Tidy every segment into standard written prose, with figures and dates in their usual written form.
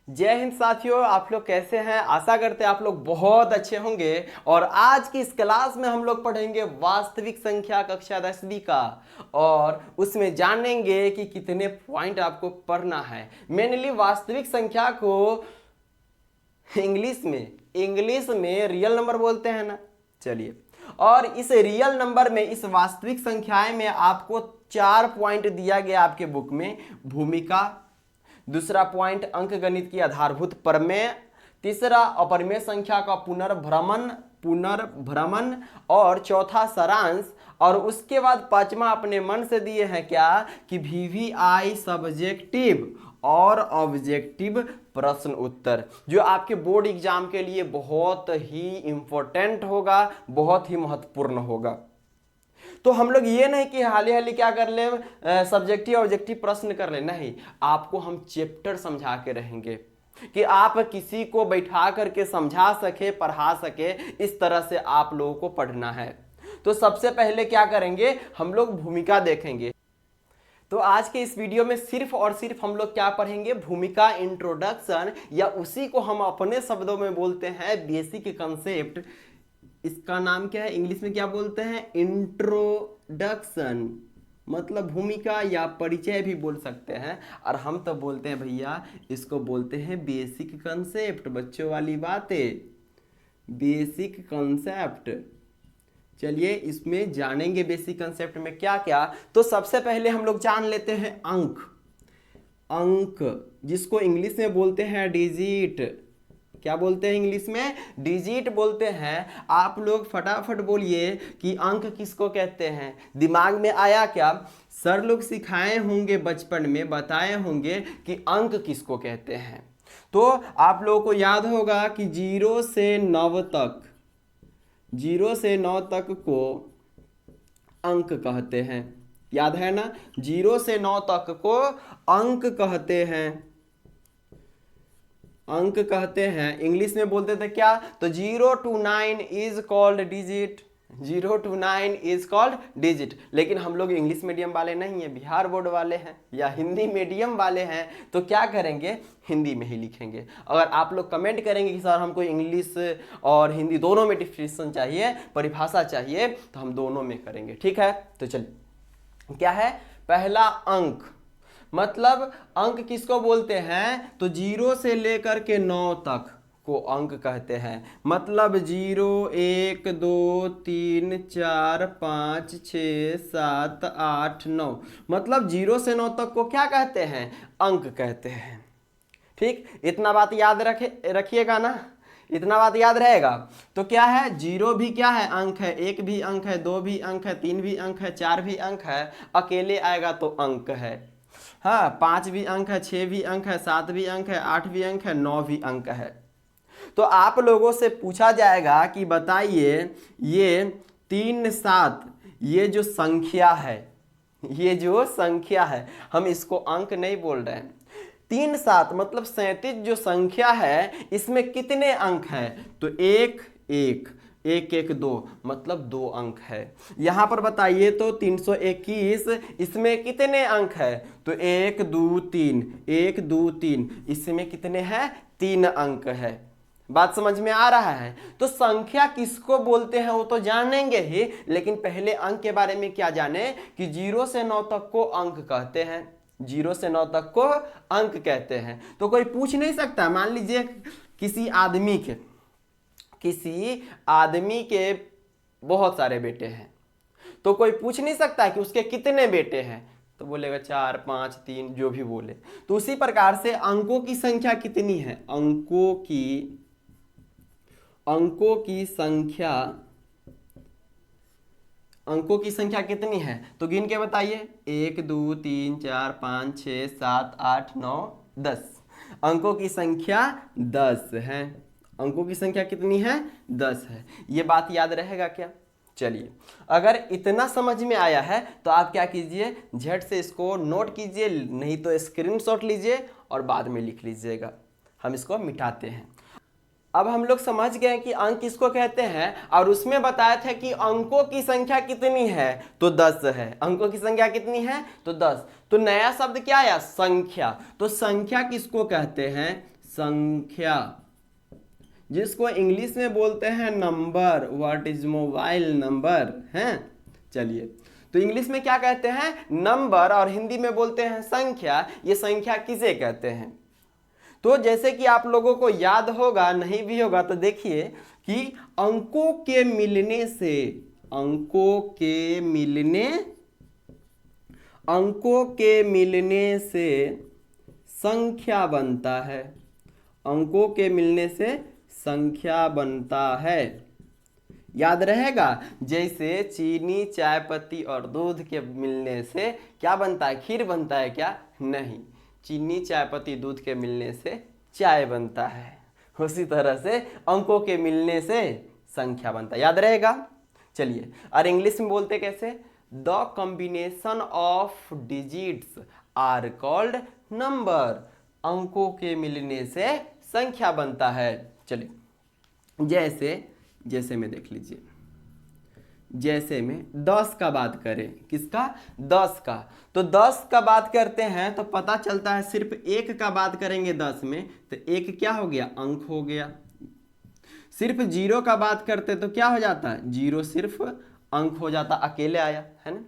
जय हिंद साथियों, आप लोग कैसे हैं। आशा करते हैं आप लोग बहुत अच्छे होंगे। और आज की इस क्लास में हम लोग पढ़ेंगे वास्तविक संख्या कक्षा 10वीं का, और उसमें जानेंगे कि कितने पॉइंट आपको पढ़ना है। मेनली वास्तविक संख्या को इंग्लिश में रियल नंबर बोलते हैं ना। चलिए, और इस रियल नंबर में, इस वास्तविक संख्याएं में आपको 4 पॉइंट दिया गया आपके बुक में। भूमिका, दूसरा पॉइंट अंकगणित की आधारभूत प्रमेय, तीसरा अपरिमेय संख्या का पुनर्भ्रमण और चौथा सारांश, और उसके बाद पांचवा अपने मन से दिए हैं क्या कि वीवीआई सब्जेक्टिव और ऑब्जेक्टिव प्रश्न उत्तर, जो आपके बोर्ड एग्जाम के लिए बहुत ही इंपॉर्टेंट होगा, बहुत ही महत्वपूर्ण होगा। तो हम लोग ये नहीं कि हाली हाली क्या कर ले, सब्जेक्टिव ऑब्जेक्टिव प्रश्न कर ले, नहीं, आपको हम चैप्टर समझा के रहेंगे कि आप किसी को बैठा करके समझा सके, पढ़ा सके। इस तरह से आप लोगों को पढ़ना है। तो सबसे पहले क्या करेंगे, हम लोग भूमिका देखेंगे। तो आज के इस वीडियो में सिर्फ और सिर्फ हम लोग क्या पढ़ेंगे, भूमिका, इंट्रोडक्शन, या उसी को हम अपने शब्दों में बोलते हैं बेसिक कंसेप्ट। इसका नाम क्या है, इंग्लिश में क्या बोलते हैं, इंट्रोडक्शन, मतलब भूमिका या परिचय भी बोल सकते हैं। और हम तो बोलते हैं भैया, इसको बोलते हैं बेसिक कंसेप्ट, बच्चों वाली बातें, बेसिक कंसेप्ट। चलिए, इसमें जानेंगे बेसिक कंसेप्ट में क्या क्या। तो सबसे पहले हम लोग जान लेते हैं अंक, जिसको इंग्लिश में बोलते हैं डिजिट। क्या बोलते हैं इंग्लिश में, डिजिट बोलते हैं। आप लोग फटाफट बोलिए कि अंक किसको कहते हैं। दिमाग में आया क्या, सर लोग सिखाए होंगे बचपन में, बताए होंगे कि अंक किसको कहते हैं। तो आप लोगों को याद होगा कि 0 से 9 तक को अंक कहते हैं। याद है ना, 0 से 9 तक को अंक कहते हैं। इंग्लिश में बोलते थे क्या, तो 0 to 9 is called digit, 0 to 9 is called digit. लेकिन हम लोग इंग्लिश मीडियम वाले नहीं है, बिहार बोर्ड वाले हैं या हिंदी मीडियम वाले हैं, तो क्या करेंगे, हिंदी में ही लिखेंगे। अगर आप लोग कमेंट करेंगे कि सर हमको इंग्लिश और हिंदी दोनों में डिफिनेशन चाहिए, परिभाषा चाहिए, तो हम दोनों में करेंगे, ठीक है। तो चलिए, क्या है, पहला अंक, मतलब अंक किसको बोलते हैं, तो 0 से लेकर के 9 तक को अंक कहते हैं। मतलब 0, 1, 2, 3, 4, 5, 6, 7, 8, 9, मतलब 0 से 9 तक को क्या कहते हैं, अंक कहते हैं। ठीक, इतना बात याद रखिएगा ना, इतना बात याद रहेगा। तो क्या है, 0 भी क्या है, अंक है, 1 भी अंक है, 2 भी अंक है, 3 भी अंक है, 4 भी अंक है, अकेले आएगा तो अंक है। हाँ, 5 भी अंक है, 6 भी अंक है, 7 भी अंक है, 8 भी अंक है, 9 भी अंक है। तो आप लोगों से पूछा जाएगा कि बताइए, ये 3, 7, ये जो संख्या है, हम इसको अंक नहीं बोल रहे हैं। 3, 7 मतलब 37 जो संख्या है, इसमें कितने अंक हैं, तो 1, 1, 1, 1, 2, मतलब 2 अंक है। यहां पर बताइए तो 321, इसमें कितने अंक है, तो 1, 2, 3, 1, 2, 3, इसमें कितने हैं, 3 अंक है। बात समझ में आ रहा है। तो संख्या किसको बोलते हैं वो तो जानेंगे ही, लेकिन पहले अंक के बारे में क्या जाने कि 0 से 9 तक को अंक कहते हैं, 0 से 9 तक को अंक कहते हैं। तो कोई पूछ नहीं सकता, मान लीजिए किसी आदमी के बहुत सारे बेटे हैं, तो कोई पूछ नहीं सकता कि उसके कितने बेटे हैं, तो बोलेगा 4, 5, 3, जो भी बोले। तो उसी प्रकार से अंकों की संख्या कितनी है, अंकों की संख्या कितनी है, तो गिन के बताइए, 1, 2, 3, 4, 5, 6, 7, 8, 9, 10। अंकों की संख्या 10 है। अंकों की संख्या कितनी है, 10 है। ये बात याद रहेगा क्या। चलिए, अगर इतना समझ में आया है तो आप क्या कीजिए, झट से इसको नोट कीजिए, नहीं तो स्क्रीनशॉट लीजिए और बाद में लिख लीजिएगा। हम इसको मिटाते हैं। अब हम लोग समझ गए कि अंक किसको कहते हैं, और उसमें बताया था कि अंकों की संख्या कितनी है, तो 10 है। अंकों की संख्या कितनी है, तो 10। तो नया शब्द क्या आया, संख्या। तो संख्या किसको कहते हैं, संख्या, जिसको इंग्लिश में बोलते हैं number. What is mobile number हैं। चलिए, तो इंग्लिश में क्या कहते हैं, नंबर, और हिंदी में बोलते हैं संख्या। ये संख्या किसे कहते हैं? तो जैसे कि आप लोगों को याद होगा, नहीं भी होगा तो देखिए कि अंकों के मिलने से, अंकों के मिलने से संख्या बनता है। अंकों के मिलने से संख्या बनता है। याद रहेगा, जैसे चीनी, चाय पत्ती और दूध के मिलने से क्या बनता है, खीर बनता है क्या? नहीं, चीनी, चाय पत्ती, दूध के मिलने से चाय बनता है। उसी तरह से अंकों के मिलने से संख्या बनता है। याद रहेगा। चलिए, और इंग्लिश में बोलते कैसे? The combination of digits are called number. अंकों के मिलने से संख्या बनता है। चलिए, जैसे में देख लीजिए, जैसे में 10 का बात करें, किसका? 10 का। तो 10 का बात करते हैं तो पता चलता है सिर्फ एक का बात करेंगे 10 में तो एक क्या हो गया, अंक हो गया। सिर्फ 0 का बात करते तो क्या हो जाता है, 0 सिर्फ अंक हो जाता, अकेले आया है ना।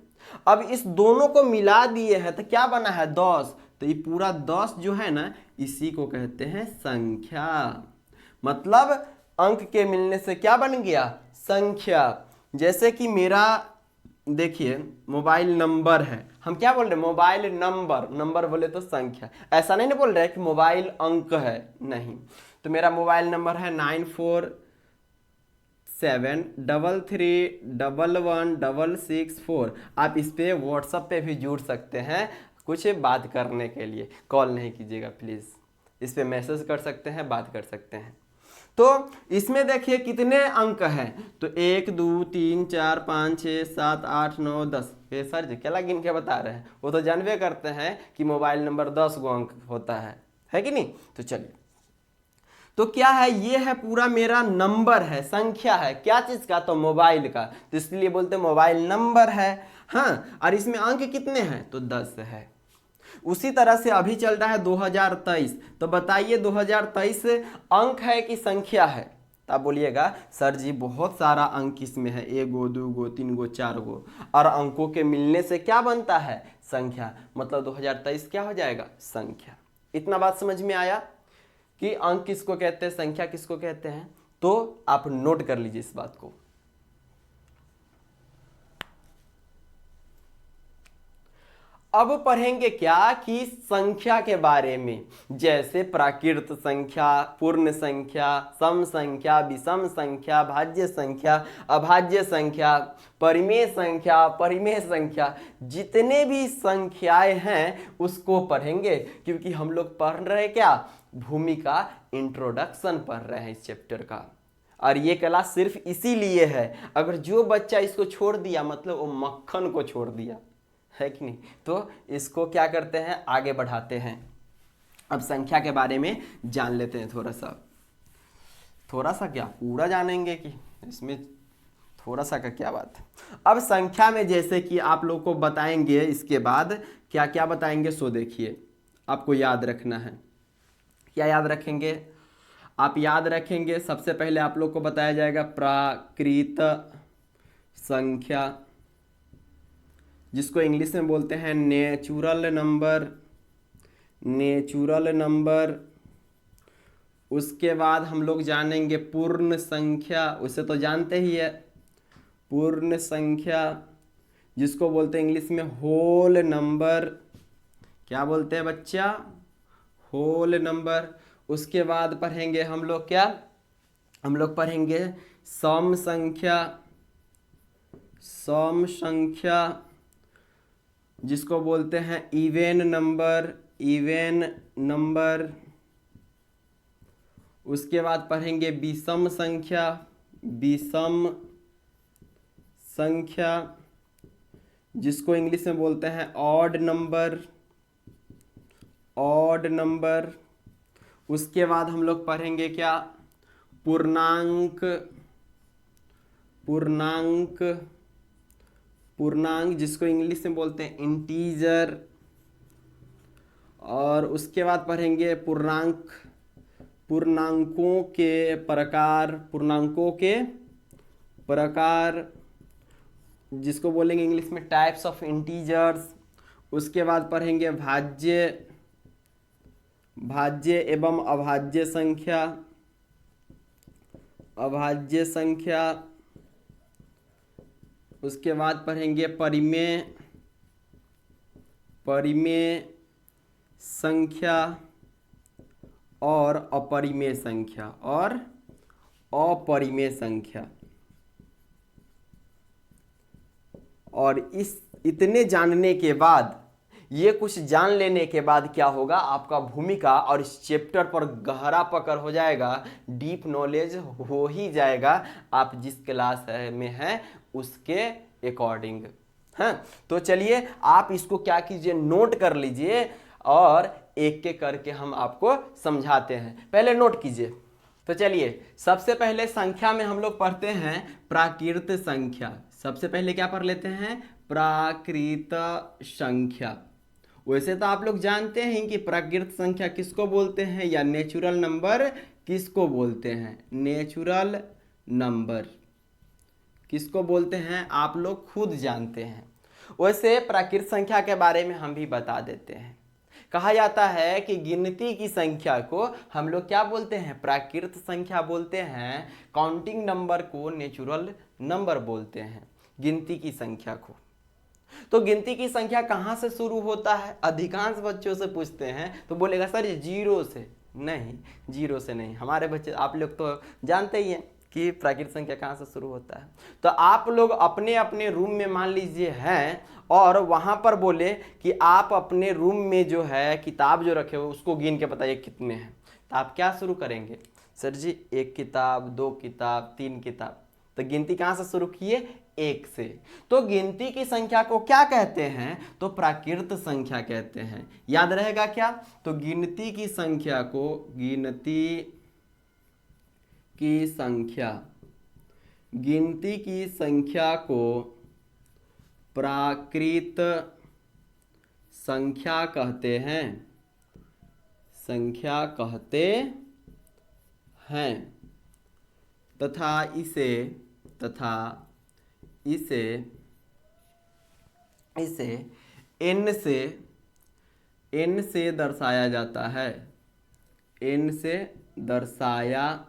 अब इस दोनों को मिला दिए हैं तो क्या बना है, 10। तो ये पूरा 10 जो है ना, इसी को कहते हैं संख्या। मतलब अंक के मिलने से क्या बन गया, संख्या। जैसे कि मेरा देखिए मोबाइल नंबर है, हम क्या बोल रहे हैं, मोबाइल नंबर। नंबर बोले तो संख्या, ऐसा नहीं बोल रहे कि मोबाइल अंक है, नहीं। तो मेरा मोबाइल नंबर है 9473331164। आप इस पे व्हाट्सएप पे भी जुड़ सकते हैं कुछ बात करने के लिए। कॉल नहीं कीजिएगा प्लीज़, इस पे मैसेज कर सकते हैं, बात कर सकते हैं। तो इसमें देखिए कितने अंक हैं, तो 1 2 3 4 5 6 7 8 9 10। ये सर जी क्या गिन के बता रहे हैं, वो तो जानबे करते हैं कि मोबाइल नंबर 10 गो अंक होता है कि नहीं। तो चलिए, तो क्या है, ये है पूरा मेरा नंबर है, संख्या है, क्या चीज का, तो मोबाइल का। तो इसलिए बोलते हैं मोबाइल नंबर है। हाँ, और इसमें अंक कितने हैं, तो 10 है। उसी तरह से अभी चल रहा है 2023, तो बताइए 2023 अंक है कि संख्या है? तो आप बोलिएगा सर जी बहुत सारा अंक इसमें है, 1 गो 2 गो 3 गो 4 गो, और अंकों के मिलने से क्या बनता है, संख्या। मतलब 2023 क्या हो जाएगा, संख्या। इतना बात समझ में आया कि अंक किसको कहते हैं, संख्या किसको कहते हैं। तो आप नोट कर लीजिए इस बात को। अब पढ़ेंगे क्या कि संख्या के बारे में, जैसे प्राकृत संख्या, पूर्ण संख्या, सम संख्या, विषम संख्या, भाज्य संख्या, अभाज्य संख्या, परिमेय संख्या, परिमेय संख्या, जितने भी संख्याएं हैं उसको पढ़ेंगे। क्योंकि हम लोग पढ़ रहे हैं क्या, भूमिका, इंट्रोडक्शन पढ़ रहे हैं इस चैप्टर का। और ये क्लास सिर्फ इसीलिए है, अगर जो बच्चा इसको छोड़ दिया मतलब वो मक्खन को छोड़ दिया, है कि नहीं। तो इसको क्या करते हैं, आगे बढ़ाते हैं। अब संख्या के बारे में जान लेते हैं थोड़ा सा क्या पूरा जानेंगे कि इसमें थोड़ा सा का क्या बात है। अब संख्या में जैसे कि आप लोग को बताएंगे, इसके बाद क्या क्या बताएंगे सो देखिए, आपको याद रखना है। क्या याद रखेंगे, आप याद रखेंगे सबसे पहले आप लोग को बताया जाएगा प्राकृत संख्या, जिसको इंग्लिश में बोलते हैं नेचुरल नंबर, नेचुरल नंबर। उसके बाद हम लोग जानेंगे पूर्ण संख्या, उसे तो जानते ही है, पूर्ण संख्या, जिसको बोलते हैं इंग्लिश में होल नंबर। क्या बोलते हैं बच्चा, होल नंबर। उसके बाद पढ़ेंगे हम लोग क्या, हम लोग पढ़ेंगे सम संख्या, सम संख्या, जिसको बोलते हैं इवेन नंबर, इवेन नंबर। उसके बाद पढ़ेंगे विषम संख्या, विषम संख्या, जिसको इंग्लिश में बोलते हैं ऑड नंबर, ऑड नंबर। उसके बाद हम लोग पढ़ेंगे क्या, पूर्णांक, पूर्णांक, पूर्णांक, जिसको इंग्लिश में बोलते हैं इंटीजर। और उसके बाद पढ़ेंगे पूर्णांक, पूर्णांकों के प्रकार जिसको बोलेंगे इंग्लिश में टाइप्स ऑफ इंटीजर्स। उसके बाद पढ़ेंगे भाज्य एवं अभाज्य संख्या। उसके बाद पढ़ेंगे परिमेय संख्या और अपरिमेय संख्या। और इस इतने जानने के बाद, ये कुछ जान लेने के बाद क्या होगा, आपका भूमिका और इस चैप्टर पर गहरा पकड़ हो जाएगा, डीप नॉलेज हो ही जाएगा आप जिस क्लास में हैं उसके अकॉर्डिंग। हाँ, तो चलिए आप इसको क्या कीजिए, नोट कर लीजिए और एक एक करके हम आपको समझाते हैं। पहले नोट कीजिए। तो चलिए सबसे पहले संख्या में हम लोग पढ़ते हैं प्राकृत संख्या। सबसे पहले क्या पढ़ लेते हैं, प्राकृत संख्या। वैसे तो आप लोग जानते हैं कि प्राकृत संख्या किसको बोलते हैं या नेचुरल नंबर किसको बोलते हैं। नेचुरल नंबर किसको बोलते हैं आप लोग खुद जानते हैं। वैसे प्राकृत संख्या के बारे में हम भी बता देते हैं। कहा जाता है कि गिनती की संख्या को हम लोग क्या बोलते हैं, प्राकृत संख्या बोलते हैं। काउंटिंग नंबर को नेचुरल नंबर बोलते हैं, गिनती की संख्या को। तो गिनती की संख्या कहाँ से शुरू होता है, अधिकांश बच्चों से पूछते हैं तो बोलेगा सर ये 0 से। नहीं, 0 से नहीं। हमारे बच्चे, आप लोग तो जानते ही हैं कि प्राकृत संख्या कहाँ से शुरू होता है। तो आप लोग अपने अपने रूम में मान लीजिए हैं और वहाँ पर बोले कि आप अपने रूम में जो है किताब जो रखे हो उसको गिन के बताइए कितने हैं। तो आप क्या शुरू करेंगे, सर जी 1 किताब, 2 किताब, 3 किताब। तो गिनती कहाँ से शुरू किए, 1 से। तो गिनती की संख्या को क्या कहते हैं, तो प्राकृत संख्या कहते हैं। याद रहेगा क्या, तो गिनती की संख्या को प्राकृत संख्या कहते हैं तथा इसे n से दर्शाया जाता है। n से दर्शाया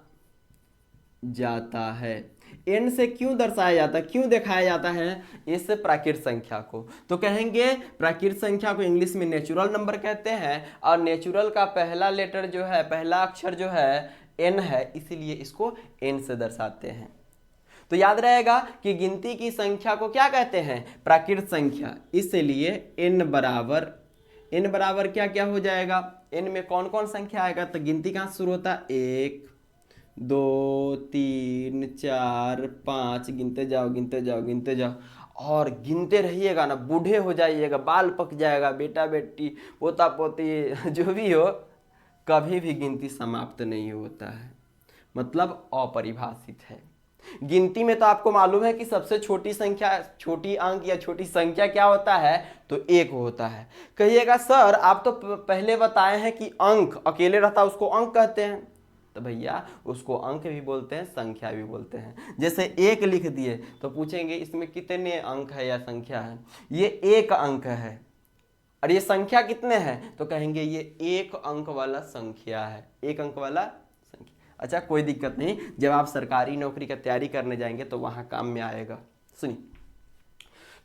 जाता है। n से क्यों दर्शाया जाता है, क्यों दिखाया जाता है इस प्राकृत संख्या को, तो कहेंगे प्राकृत संख्या को इंग्लिश में नेचुरल नंबर कहते हैं। और नेचुरल का पहला लेटर जो है, पहला अक्षर जो है n है, इसीलिए इसको n से दर्शाते हैं। तो याद रहेगा कि गिनती की संख्या को क्या कहते हैं, प्राकृत संख्या। इसलिए n बराबर क्या क्या हो जाएगा, n में कौन कौन संख्या आएगा, तो गिनती कहाँ शुरू होता है, 1 2 3 4 5, गिनते जाओ और गिनते रहिएगा ना, बूढ़े हो जाइएगा, बाल पक जाएगा, बेटा बेटी पोता पोती जो भी हो, कभी भी गिनती समाप्त नहीं होता है, मतलब अपरिभाषित है। गिनती में तो आपको मालूम है कि सबसे छोटी संख्या, छोटी अंक या छोटी संख्या क्या होता है, तो 1 होता है। कहिएगा सर आप तो पहले बताए हैं कि अंक अकेले रहता है उसको अंक कहते हैं। तो भैया उसको अंक भी बोलते हैं, संख्या भी बोलते हैं। जैसे 1 लिख दिए तो पूछेंगे इसमें कितने अंक है या संख्या है, ये 1 अंक है। और ये संख्या कितने हैं, तो कहेंगे ये 1 अंक वाला संख्या है, 1 अंक वाला संख्या। अच्छा कोई दिक्कत नहीं, जब आप सरकारी नौकरी का तैयारी करने जाएंगे तो वहां काम में आएगा। सुनिए,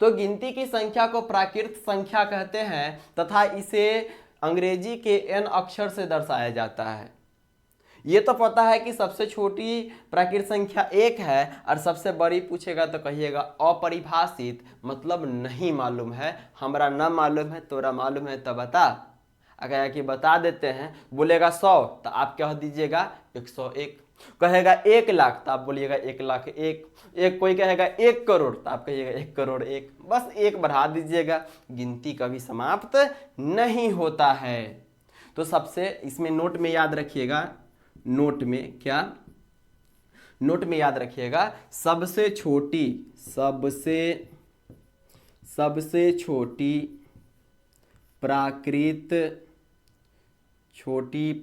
तो गिनती की संख्या को प्राकृत संख्या कहते हैं तथा इसे अंग्रेजी के n अक्षर से दर्शाया जाता है। ये तो पता है कि सबसे छोटी प्राकृत संख्या 1 है और सबसे बड़ी पूछेगा तो कहिएगा अपरिभाषित, मतलब नहीं मालूम है, हमरा ना मालूम है, तोरा मालूम है तो बता। अगर कि बता देते हैं, बोलेगा 100 तो आप कह दीजिएगा 101। कहेगा 1 लाख तो आप बोलिएगा 1,01,000। एक कोई कहेगा 1 करोड़ तो आप कहिएगा 1 करोड़ 1, बस 1 बढ़ा दीजिएगा। गिनती कभी समाप्त नहीं होता है। तो सबसे इसमें नोट में याद रखिएगा, नोट में याद रखिएगा, सबसे छोटी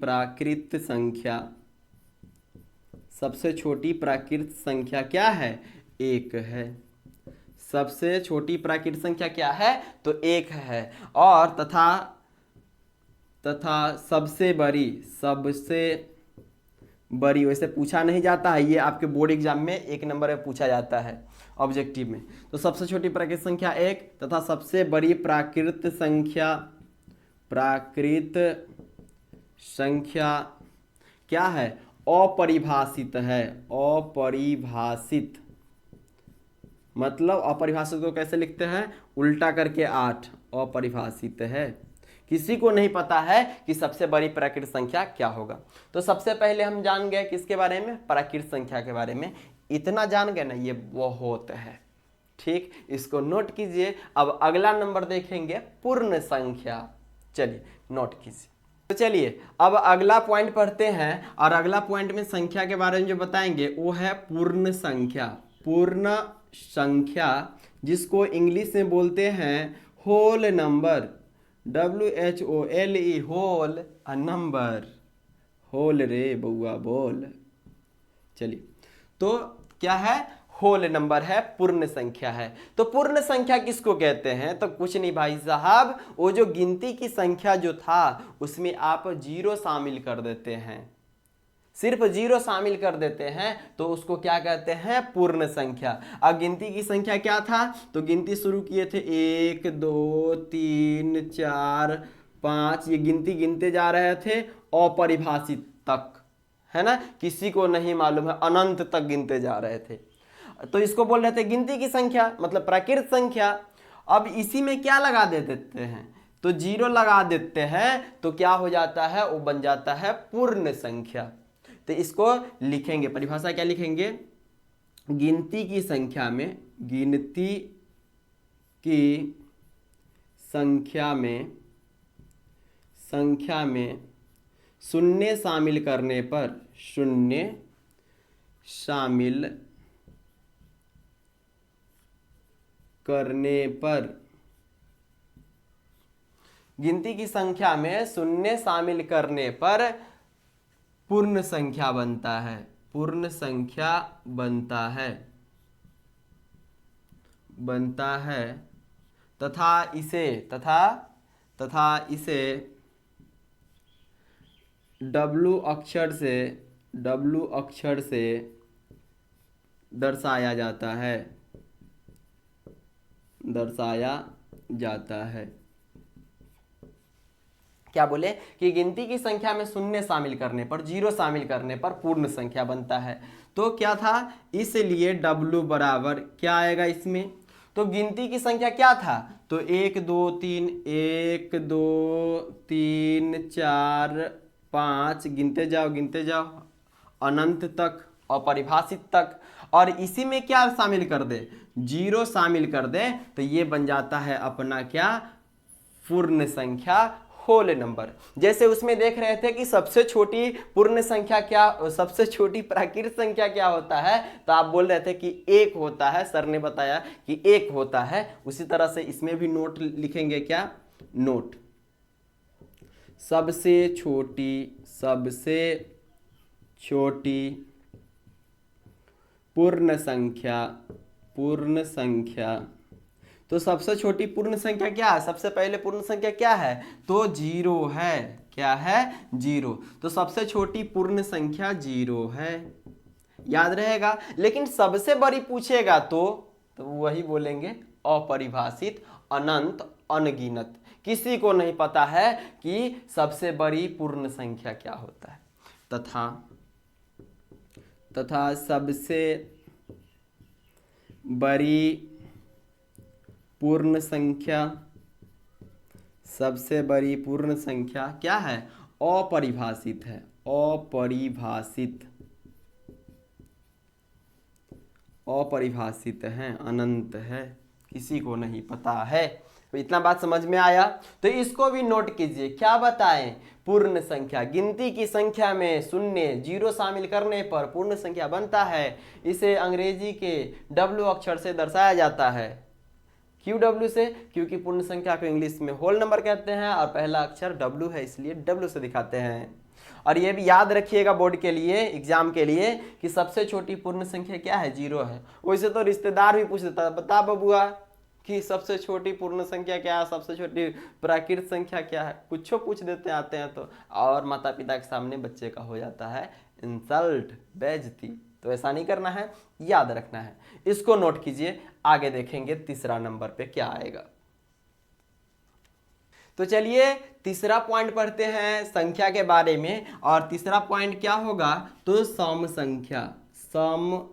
प्राकृत संख्या सबसे छोटी प्राकृत संख्या क्या है? 1 है। सबसे छोटी प्राकृत संख्या क्या है? तो 1 है। और तथा सबसे बड़ी वैसे पूछा नहीं जाता है, ये आपके बोर्ड एग्जाम में 1 नंबर में पूछा जाता है ऑब्जेक्टिव में। तो सबसे छोटी प्राकृत संख्या 1 तथा सबसे बड़ी प्राकृत संख्या क्या है? अपरिभाषित है। अपरिभाषित मतलब अपरिभाषित को कैसे लिखते हैं? उल्टा करके 8। अपरिभाषित है। किसी को नहीं पता है कि सबसे बड़ी प्राकृत संख्या क्या होगा। तो सबसे पहले हम जान गए किसके बारे में? प्राकृत संख्या के बारे में। इतना जान गए ना, ये बहुत है। ठीक, इसको नोट कीजिए। अब अगला नंबर देखेंगे पूर्ण संख्या। चलिए नोट कीजिए। तो चलिए अब अगला पॉइंट पढ़ते हैं, और अगला पॉइंट में संख्या के बारे में जो बताएंगे वो है पूर्ण संख्या। पूर्ण संख्या जिसको इंग्लिश में बोलते हैं whole number. WHOLE whole number. Whole रे बउआ बोल। चलिए, तो क्या है? होल नंबर है, पूर्ण संख्या है। तो पूर्ण संख्या किसको कहते हैं? तो कुछ नहीं भाई साहब, वो जो गिनती की संख्या जो था उसमें आप 0 शामिल कर देते हैं, सिर्फ 0 शामिल कर देते हैं, तो उसको क्या कहते हैं? पूर्ण संख्या। अब गिनती की संख्या क्या था? तो गिनती शुरू किए थे 1 2 3 4 5, ये गिनती गिनते जा रहे थे अपरिभाषित तक, है ना? किसी को नहीं मालूम है, अनंत तक गिनते जा रहे थे। तो इसको बोल रहे थे गिनती की संख्या, मतलब प्राकृत संख्या। अब इसी में क्या लगा देते हैं? तो 0 लगा देते हैं, तो क्या हो जाता है? वो बन जाता है पूर्ण संख्या। तो इसको लिखेंगे, परिभाषा क्या लिखेंगे? गिनती की संख्या में, गिनती की संख्या में शून्य शामिल करने पर, शून्य शामिल करने पर, गिनती की संख्या में शून्य शामिल करने पर पूर्ण संख्या बनता है। पूर्ण संख्या बनता है तथा इसे W अक्षर से दर्शाया जाता है। क्या बोले? कि गिनती की संख्या में शून्य शामिल करने पर, 0 शामिल करने पर पूर्ण संख्या बनता है। तो क्या था? इसलिए W बराबर क्या आएगा इसमें? तो गिनती की संख्या क्या था? तो 1 2 3 1 2 3 4 5, गिनते जाओ अनंत तक, अपरिभाषित तक। और इसी में क्या शामिल कर दे? 0 शामिल कर दे, तो ये बन जाता है अपना क्या? पूर्ण संख्या, होल नंबर। जैसे उसमें देख रहे थे कि सबसे छोटी पूर्ण संख्या क्या, सबसे छोटी प्राकृत संख्या क्या होता है? तो आप बोल रहे थे कि 1 होता है, सर ने बताया कि 1 होता है। उसी तरह से इसमें भी नोट लिखेंगे। क्या नोट? सबसे छोटी पूर्ण संख्या। तो सबसे छोटी पूर्ण संख्या क्या है? सबसे पहले पूर्ण संख्या क्या है? तो 0 है। क्या है? 0। तो सबसे छोटी पूर्ण संख्या 0 है, याद रहेगा। लेकिन सबसे बड़ी पूछेगा तो वही बोलेंगे अपरिभाषित, अनंत, अनगिनत। किसी को नहीं पता है कि सबसे बड़ी पूर्ण संख्या क्या होता है। तथा सबसे बड़ी पूर्ण संख्या क्या है? अपरिभाषित है। अपरिभाषित है, अनंत है, किसी को नहीं पता है। तो इतना बात समझ में आया? तो इसको भी नोट कीजिए। क्या बताएं? पूर्ण संख्या, गिनती की संख्या में शून्य 0 शामिल करने पर पूर्ण संख्या बनता है। इसे अंग्रेजी के W अक्षर से दर्शाया जाता है। क्यों W से? क्योंकि पूर्ण संख्या को इंग्लिश में होल नंबर कहते हैं और पहला अक्षर W है, इसलिए W से दिखाते हैं। और ये भी याद रखिएगा बोर्ड के लिए, एग्जाम के लिए, कि सबसे छोटी पूर्ण संख्या क्या है? 0 है। वैसे तो रिश्तेदार भी पूछ देता है, बता बबुआ कि सबसे छोटी पूर्ण संख्या क्या है, सबसे छोटी प्राकृत संख्या क्या है, कुछ पूछ देते आते हैं तो, और माता पिता के सामने बच्चे का हो जाता है इंसल्ट, बेइज्जती। तो ऐसा नहीं करना है, याद रखना है। इसको नोट कीजिए, आगे देखेंगे तीसरा नंबर पे क्या आएगा। तो चलिए तीसरा पॉइंट पढ़ते हैं संख्या के बारे में, और तीसरा पॉइंट क्या होगा? तो सम संख्या। सम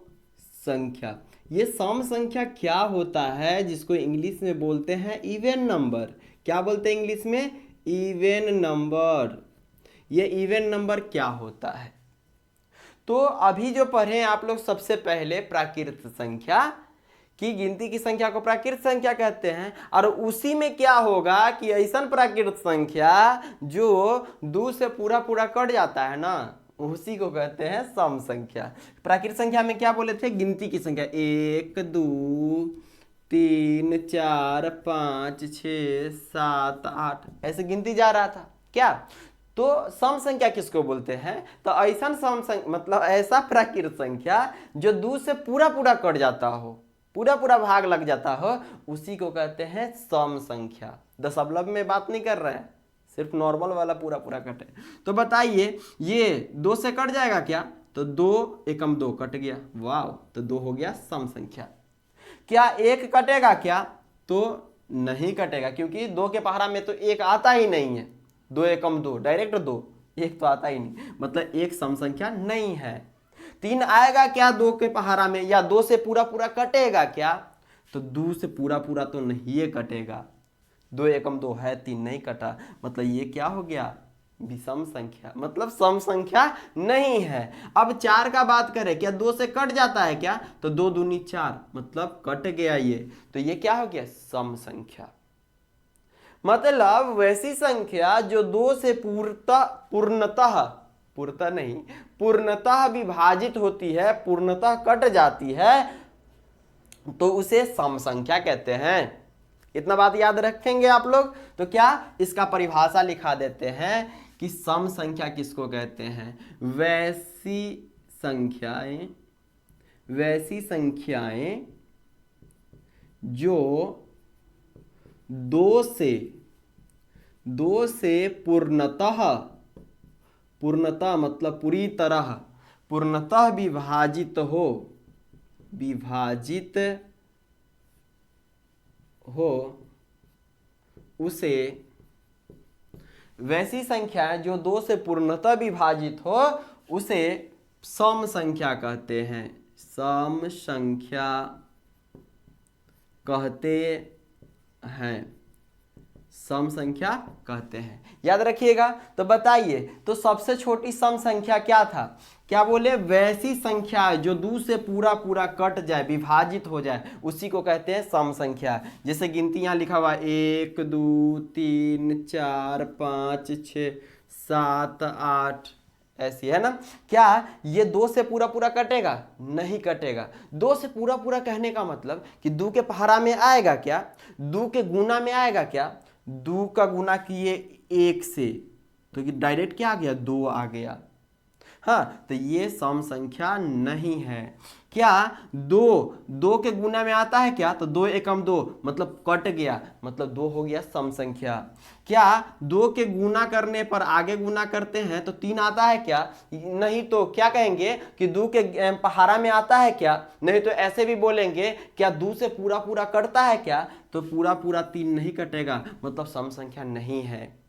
संख्या, ये सम संख्या क्या होता है, जिसको इंग्लिश में बोलते हैं इवन नंबर। क्या बोलते हैं इंग्लिश में? Even number. ये इवन नंबर क्या होता है? तो अभी जो पढ़े आप लोग, सबसे पहले प्राकृत संख्या की गिनती की संख्या को प्राकृत संख्या कहते हैं, और उसी में क्या होगा कि ऐसा प्राकृत संख्या जो 2 से पूरा पूरा कट जाता है ना, उसी को कहते हैं सम संख्या। प्राकृत संख्या में क्या बोले थे? गिनती की संख्या 1 2 3 4 5 6 7 8 ऐसे गिनती जा रहा था क्या? तो सम संख्या किसको बोलते हैं? तो ऐसा सम संख्या मतलब ऐसा प्राकृत संख्या जो 2 से पूरा पूरा कट जाता हो, पूरा पूरा भाग लग जाता हो, उसी को कहते हैं सम संख्या। दशमलव में बात नहीं कर रहे हैं, सिर्फ नॉर्मल वाला पूरा पूरा कटे। तो बताइए ये 2 से कट जाएगा क्या? तो 2 एकम 2 कट गया, वाह, तो 2 हो गया सम संख्या। क्या 1 कटेगा क्या? तो नहीं कटेगा, क्योंकि 2 के पहाड़ा में तो 1 आता ही नहीं है। 2 एकम 2 डायरेक्ट 2, 1 तो आता ही नहीं, मतलब 1 सम संख्या नहीं है। 3 आएगा क्या 2 के पहाड़ा में? या 2 से पूरा पूरा कटेगा क्या? तो 2 से पूरा पूरा तो नहीं ये कटेगा। 2 एकम 2 है, 3 नहीं कटा, मतलब ये क्या हो गया? विषम संख्या, मतलब सम संख्या नहीं है। अब 4 का बात करें, क्या 2 से कट जाता है क्या? तो 2 दूनी 4, मतलब कट गया ये, तो ये क्या हो गया? सम संख्या। मतलब वैसी संख्या जो 2 से पूर्णतः विभाजित होती है, पूर्णतः कट जाती है, तो उसे सम संख्या कहते हैं। इतना बात याद रखेंगे आप लोग। तो क्या इसका परिभाषा लिखा देते हैं कि सम संख्या किसको कहते हैं? वैसी संख्याएं जो 2 से पूर्णतः मतलब पूरी तरह, पूर्णतः विभाजित हो उसे, वैसी संख्या जो 2 से पूर्णतः विभाजित हो उसे सम संख्या कहते हैं। सम संख्या कहते हैं, सम संख्या कहते हैं, याद रखिएगा। तो बताइए, तो सबसे छोटी सम संख्या क्या था? क्या बोले? वैसी संख्या जो 2 से पूरा पूरा कट जाए, विभाजित हो जाए, उसी को कहते हैं सम संख्या। जैसे गिनती यहाँ लिखा हुआ 1 2 3 4 5 6 7 8 ऐसी है ना। क्या ये 2 से पूरा पूरा कटेगा? नहीं कटेगा। 2 से पूरा पूरा कहने का मतलब कि 2 के पहाड़ा में आएगा क्या? 2 के गुना में आएगा क्या? 2 का गुना किए 1 से, तो डायरेक्ट क्या आ गया? 2 आ गया। हाँ, तो ये सम संख्या नहीं है। क्या 2 के गुना में आता है क्या? तो 2 एकम 2, मतलब कट गया, मतलब 2 हो गया सम संख्या। क्या 2 के गुना करने पर आगे गुना करते हैं तो 3 आता है क्या? नहीं। तो क्या कहेंगे कि 2 के पहाड़ा में आता है क्या? नहीं। तो ऐसे भी बोलेंगे, क्या 2 से पूरा पूरा कटता है क्या? तो पूरा पूरा 3 नहीं कटेगा, मतलब सम संख्या नहीं है।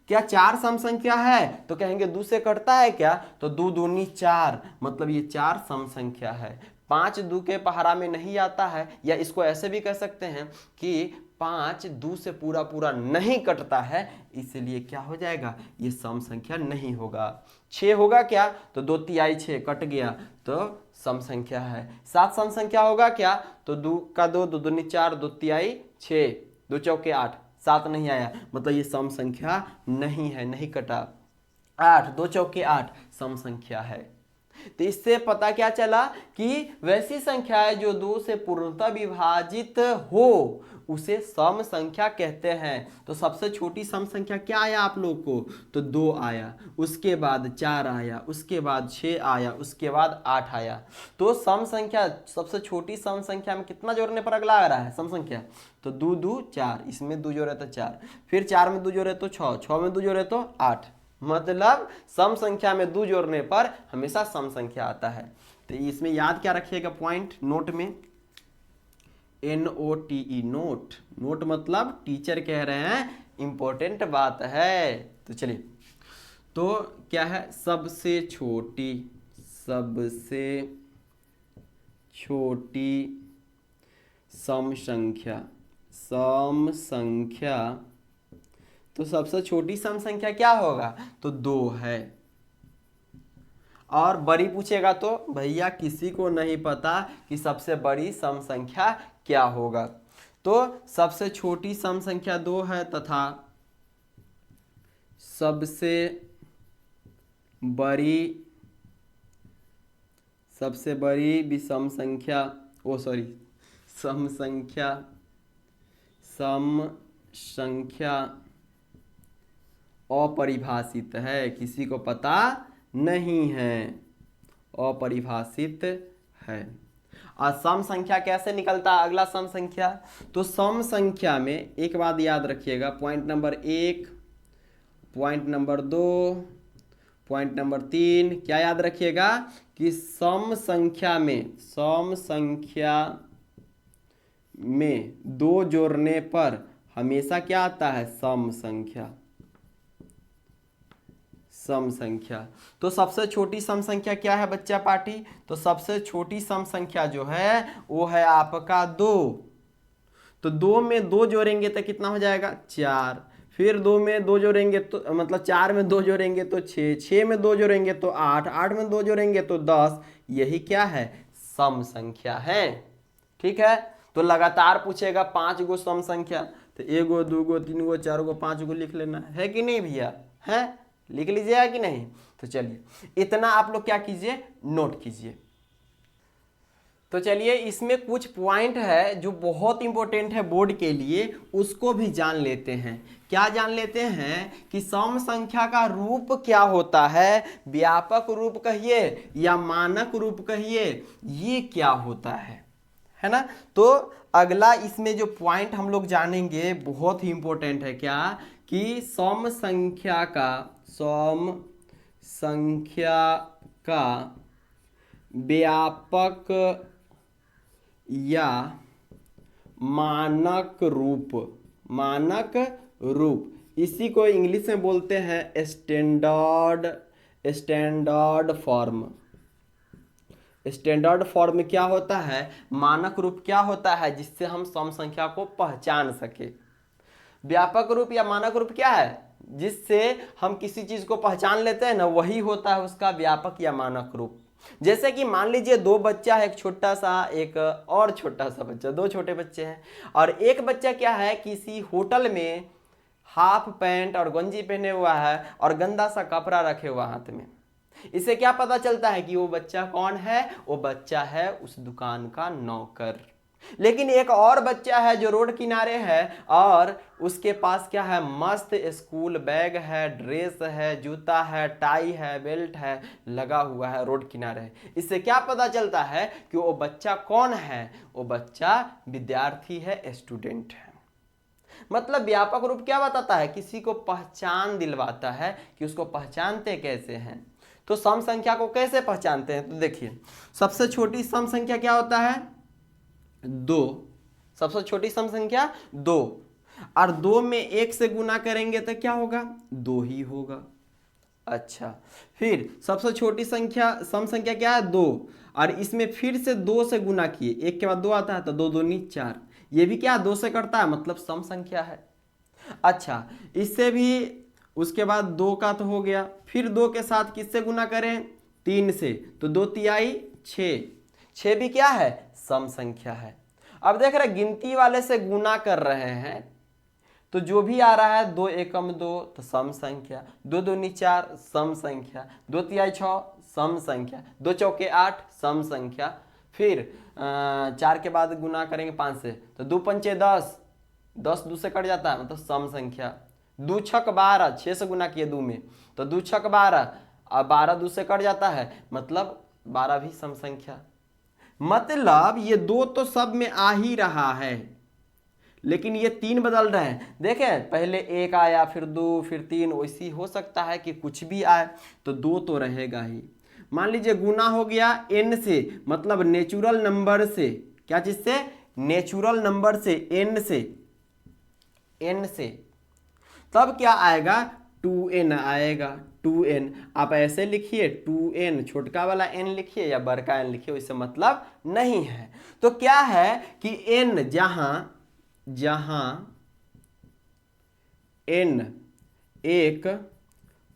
क्या 4 सम संख्या है? तो कहेंगे 2 से कटता है क्या? तो 2 दूनी 4, मतलब ये 4 सम संख्या है। 5 2 के पहाड़ा में नहीं आता है, या इसको ऐसे भी कह सकते हैं कि 5 2 से पूरा पूरा नहीं कटता है, इसलिए क्या हो जाएगा? ये सम संख्या नहीं होगा। 6 होगा क्या? तो 2 तिहाई 6 कट गया, तो सम संख्या है। 7 सम संख्या होगा क्या? तो 2 का 2 2 दूनी 4 2 तिहाई 6 2 चौके 8, 7 नहीं आया, मतलब ये सम संख्या नहीं है, नहीं कटा। 8 2 चौके 8 सम संख्या है। तो इससे पता क्या चला कि वैसी संख्याएं जो 2 से पूर्णतः विभाजित हो उसे सम संख्या कहते हैं। तो सबसे छोटी सम संख्या क्या आया आप लोग को? तो 2 आया, उसके बाद 4 आया, उसके बाद 6 आया, उसके बाद 8 आया। तो सम संख्या, सबसे छोटी सम संख्या में कितना जोड़ने पर अगला आ रहा है सम संख्या? तो 2 2 4, इसमें 2 जोड़े तो 4, फिर 4 में 2 जोड़े तो 6, 6 में 2 जोड़े तो 8। मतलब सम संख्या में 2 जोड़ने पर हमेशा सम संख्या आता है। तो इसमें याद क्या रखिएगा पॉइंट नोट में, NOTE, नोट। नोट मतलब टीचर कह रहे हैं इंपॉर्टेंट बात है। तो चलिए, तो क्या है? सबसे छोटी, सबसे छोटी सम संख्या, सम संख्या। तो सबसे छोटी सम संख्या क्या होगा? तो 2 है। और बड़ी पूछेगा तो भैया किसी को नहीं पता कि सबसे बड़ी सम संख्या क्या होगा। तो सबसे छोटी सम संख्या 2 है तथा सबसे बड़ी विषम संख्या, सम संख्या अपरिभाषित है, किसी को पता नहीं है, अपरिभाषित है। और सम संख्या कैसे निकलता है अगला सम संख्या? तो सम संख्या में एक बात याद रखिएगा, point number 1, point number 2, point number 3, क्या याद रखिएगा कि सम संख्या में 2 जोड़ने पर हमेशा क्या आता है? सम संख्या। तो सबसे छोटी सम संख्या क्या है बच्चा पार्टी? तो सबसे छोटी सम संख्या जो है वो है आपका 2। तो 2 में 2 जोड़ेंगे तो कितना हो जाएगा? 4। फिर 2 में 2 जोड़ेंगे तो मतलब 4 में 2 जोड़ेंगे तो 6, 6 में 2 जोड़ेंगे तो 8, 8 में 2 जोड़ेंगे तो 10। यही क्या है? सम संख्या है। ठीक है, तो लगातार पूछेगा 5 गो सम संख्या, तो 1 गो 2 गो 3 गो 4 गो 5 गो लिख लेना है कि नहीं भैया? है, लिख लीजिएगा कि नहीं? तो चलिए, इतना आप लोग क्या कीजिए, नोट कीजिए। तो चलिए, इसमें कुछ पॉइंट है जो बहुत इंपॉर्टेंट है बोर्ड के लिए, उसको भी जान लेते हैं। क्या जान लेते हैं कि सम संख्या का रूप क्या होता है, व्यापक रूप कहिए या मानक रूप कहिए, ये क्या होता है ना? तो अगला इसमें जो पॉइंट हम लोग जानेंगे बहुत ही इंपॉर्टेंट है, क्या कि सम संख्या का व्यापक या मानक रूप, इसी को इंग्लिश में बोलते हैं स्टैंडर्ड फॉर्म। स्टैंडर्ड फॉर्म क्या होता है? मानक रूप क्या होता है जिससे हम सम संख्या को पहचान सके। व्यापक रूप या मानक रूप क्या है? जिससे हम किसी चीज को पहचान लेते हैं ना, वही होता है उसका व्यापक या मानक रूप। जैसे कि मान लीजिए 2 बच्चा है, एक छोटा सा एक और छोटा सा बच्चा, 2 छोटे बच्चे हैं, और एक बच्चा क्या है, किसी होटल में हाफ पैंट और गंजी पहने हुआ है और गंदा सा कपड़ा रखे हुआ हाथ में। इससे क्या पता चलता है कि वो बच्चा कौन है? वो बच्चा है उस दुकान का नौकर। लेकिन एक और बच्चा है जो रोड किनारे है और उसके पास क्या है? मस्त स्कूल बैग है, ड्रेस है, जूता है, टाई है, बेल्ट है, लगा हुआ है, रोड किनारे है। इससे क्या पता चलता है कि वो बच्चा कौन है? वो बच्चा विद्यार्थी है, स्टूडेंट है। मतलब व्यापक रूप क्या बताता है? किसी को पहचान दिलवाता है कि उसको पहचानते कैसे हैं। तो सम संख्या को कैसे पहचानते हैं? तो देखिए, सबसे छोटी सम संख्या क्या होता है? 2। सबसे छोटी सम संख्या 2, और 2 में 1 से गुना करेंगे तो क्या होगा? 2 ही होगा। अच्छा, फिर सबसे छोटी संख्या सम संख्या क्या है? 2, और इसमें फिर से 2 से गुना किए, 1 के बाद 2 आता है तो 2 दूनी 4, ये भी क्या 2 से कटता है, मतलब सम संख्या है। अच्छा, इससे भी उसके बाद 2 का तो हो गया, फिर 2 के साथ किससे गुना करें? 3 से, तो 2 तिहाई 6, 6 भी क्या है? सम संख्या है। अब देख रहे गिनती वाले से गुना कर रहे हैं, तो जो भी आ रहा है 2 एकम 2 तो सम संख्या, 2 दूनी 4 सम संख्या, 2 तिहाई 6 सम संख्या, 2 चौके 8 सम संख्या। फिर 4 के बाद गुना करेंगे 5 से तो 2 पंचे 10, 10 2 से कट जाता है मतलब सम संख्या। 2 छक 12, 6 से गुना किए 2 में तो 2 छक 12, अब 12 2 से कट जाता है मतलब 12 भी सम संख्या। मतलब ये 2 तो सब में आ ही रहा है, लेकिन ये 3 बदल रहे हैं। देखें पहले 1 आया फिर 2 फिर 3, वैसी हो सकता है कि कुछ भी आए, तो 2 तो रहेगा ही। मान लीजिए गुना हो गया n से, मतलब नेचुरल नंबर से। क्या चीज से? नेचुरल नंबर से, n से, n से। तब क्या आएगा? 2n आएगा। 2n आप ऐसे लिखिए 2n, छोटका वाला n लिखिए या बड़का n लिखिए, इससे मतलब नहीं है। तो क्या है कि n जहां n एक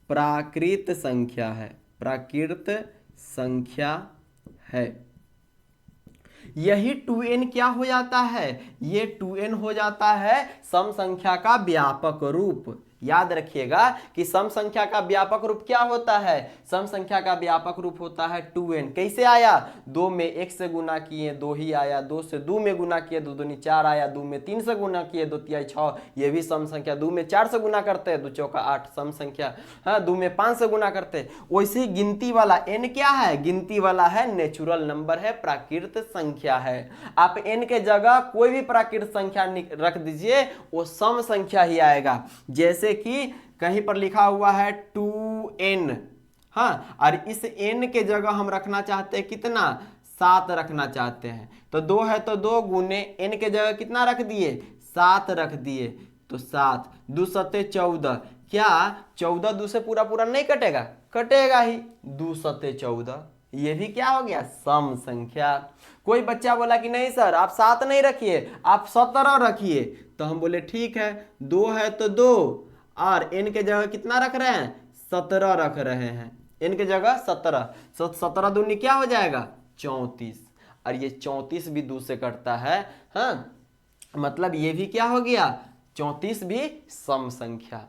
प्राकृत संख्या है, प्राकृत संख्या है, यही 2n क्या हो जाता है? ये 2n हो जाता है सम संख्या का व्यापक रूप। याद रखिएगा कि सम संख्या का व्यापक रूप क्या होता है? सम संख्या का व्यापक रूप होता है 2n। कैसे आया? 2 में 1 से गुना किए 2 ही आया, 2 से 2 में गुना किए 2 दूनी 4 आया, 2 में 3 से गुना किए 2 तिहाई 6, ये भी सम संख्या। 2 में 4 से गुना करते हैं 2 चौका 8 सम संख्या। हाँ, 2 में 5 से गुना करते हैं। वैसे गिनती वाला n क्या है? गिनती वाला है नेचुरल नंबर है, प्राकृत संख्या है। आप n के जगह कोई भी प्राकृत संख्या रख दीजिए, वो सम संख्या ही आएगा। जैसे कि कहीं पर लिखा हुआ है 2n, हाँ, और इस n के जगह हम रखना चाहते हैं कितना? 7 रखना चाहते हैं, तो 2 है तो 2 गुने n के जगह कितना रख दिए? 7 रख दिए, तो 7 2 सत्ते 14। क्या 14 2 से पूरा पूरा नहीं कटेगा? कटेगा ही। 2 सत्ते 14, ये भी क्या हो गया? सम संख्या। कोई बच्चा बोला कि नहीं सर आप 7 नहीं रखिए, आप 17 रखिए, तो हम बोले ठीक है, 2 है तो 2 और n के जगह कितना रख रहे हैं? 17 रख रहे हैं, n के जगह 17। 17 दूनी क्या हो जाएगा? 34, और ये 34 भी 2 से कटता है। हाँ, मतलब ये भी क्या हो गया? 34 भी सम संख्या।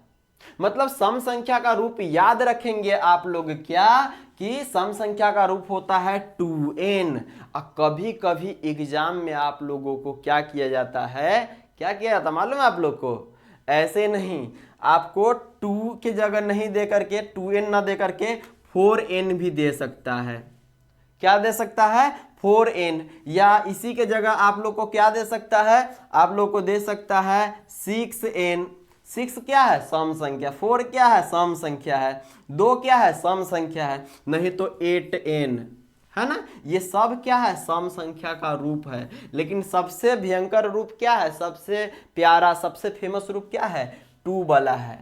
मतलब सम संख्या का रूप याद रखेंगे आप लोग क्या, कि सम संख्या का रूप होता है 2n। और कभी कभी एग्जाम में आप लोगों को क्या किया जाता है? क्या किया जाता मालूम है आप लोग को? ऐसे नहीं, आपको 2 की जगह नहीं दे करके 2n ना दे करके 4n भी दे सकता है। क्या दे सकता है? 4n। या इसी के जगह आप लोग को क्या दे सकता है? आप लोग को दे सकता है 6n। 6 क्या है? सम संख्या। 4 क्या है? सम संख्या है। 2 क्या है? सम संख्या है। नहीं तो 8n है ना, ये सब क्या है? सम संख्या का रूप है। लेकिन सबसे भयंकर रूप क्या है? सबसे प्यारा, सबसे फेमस रूप क्या है? 2 वाला है।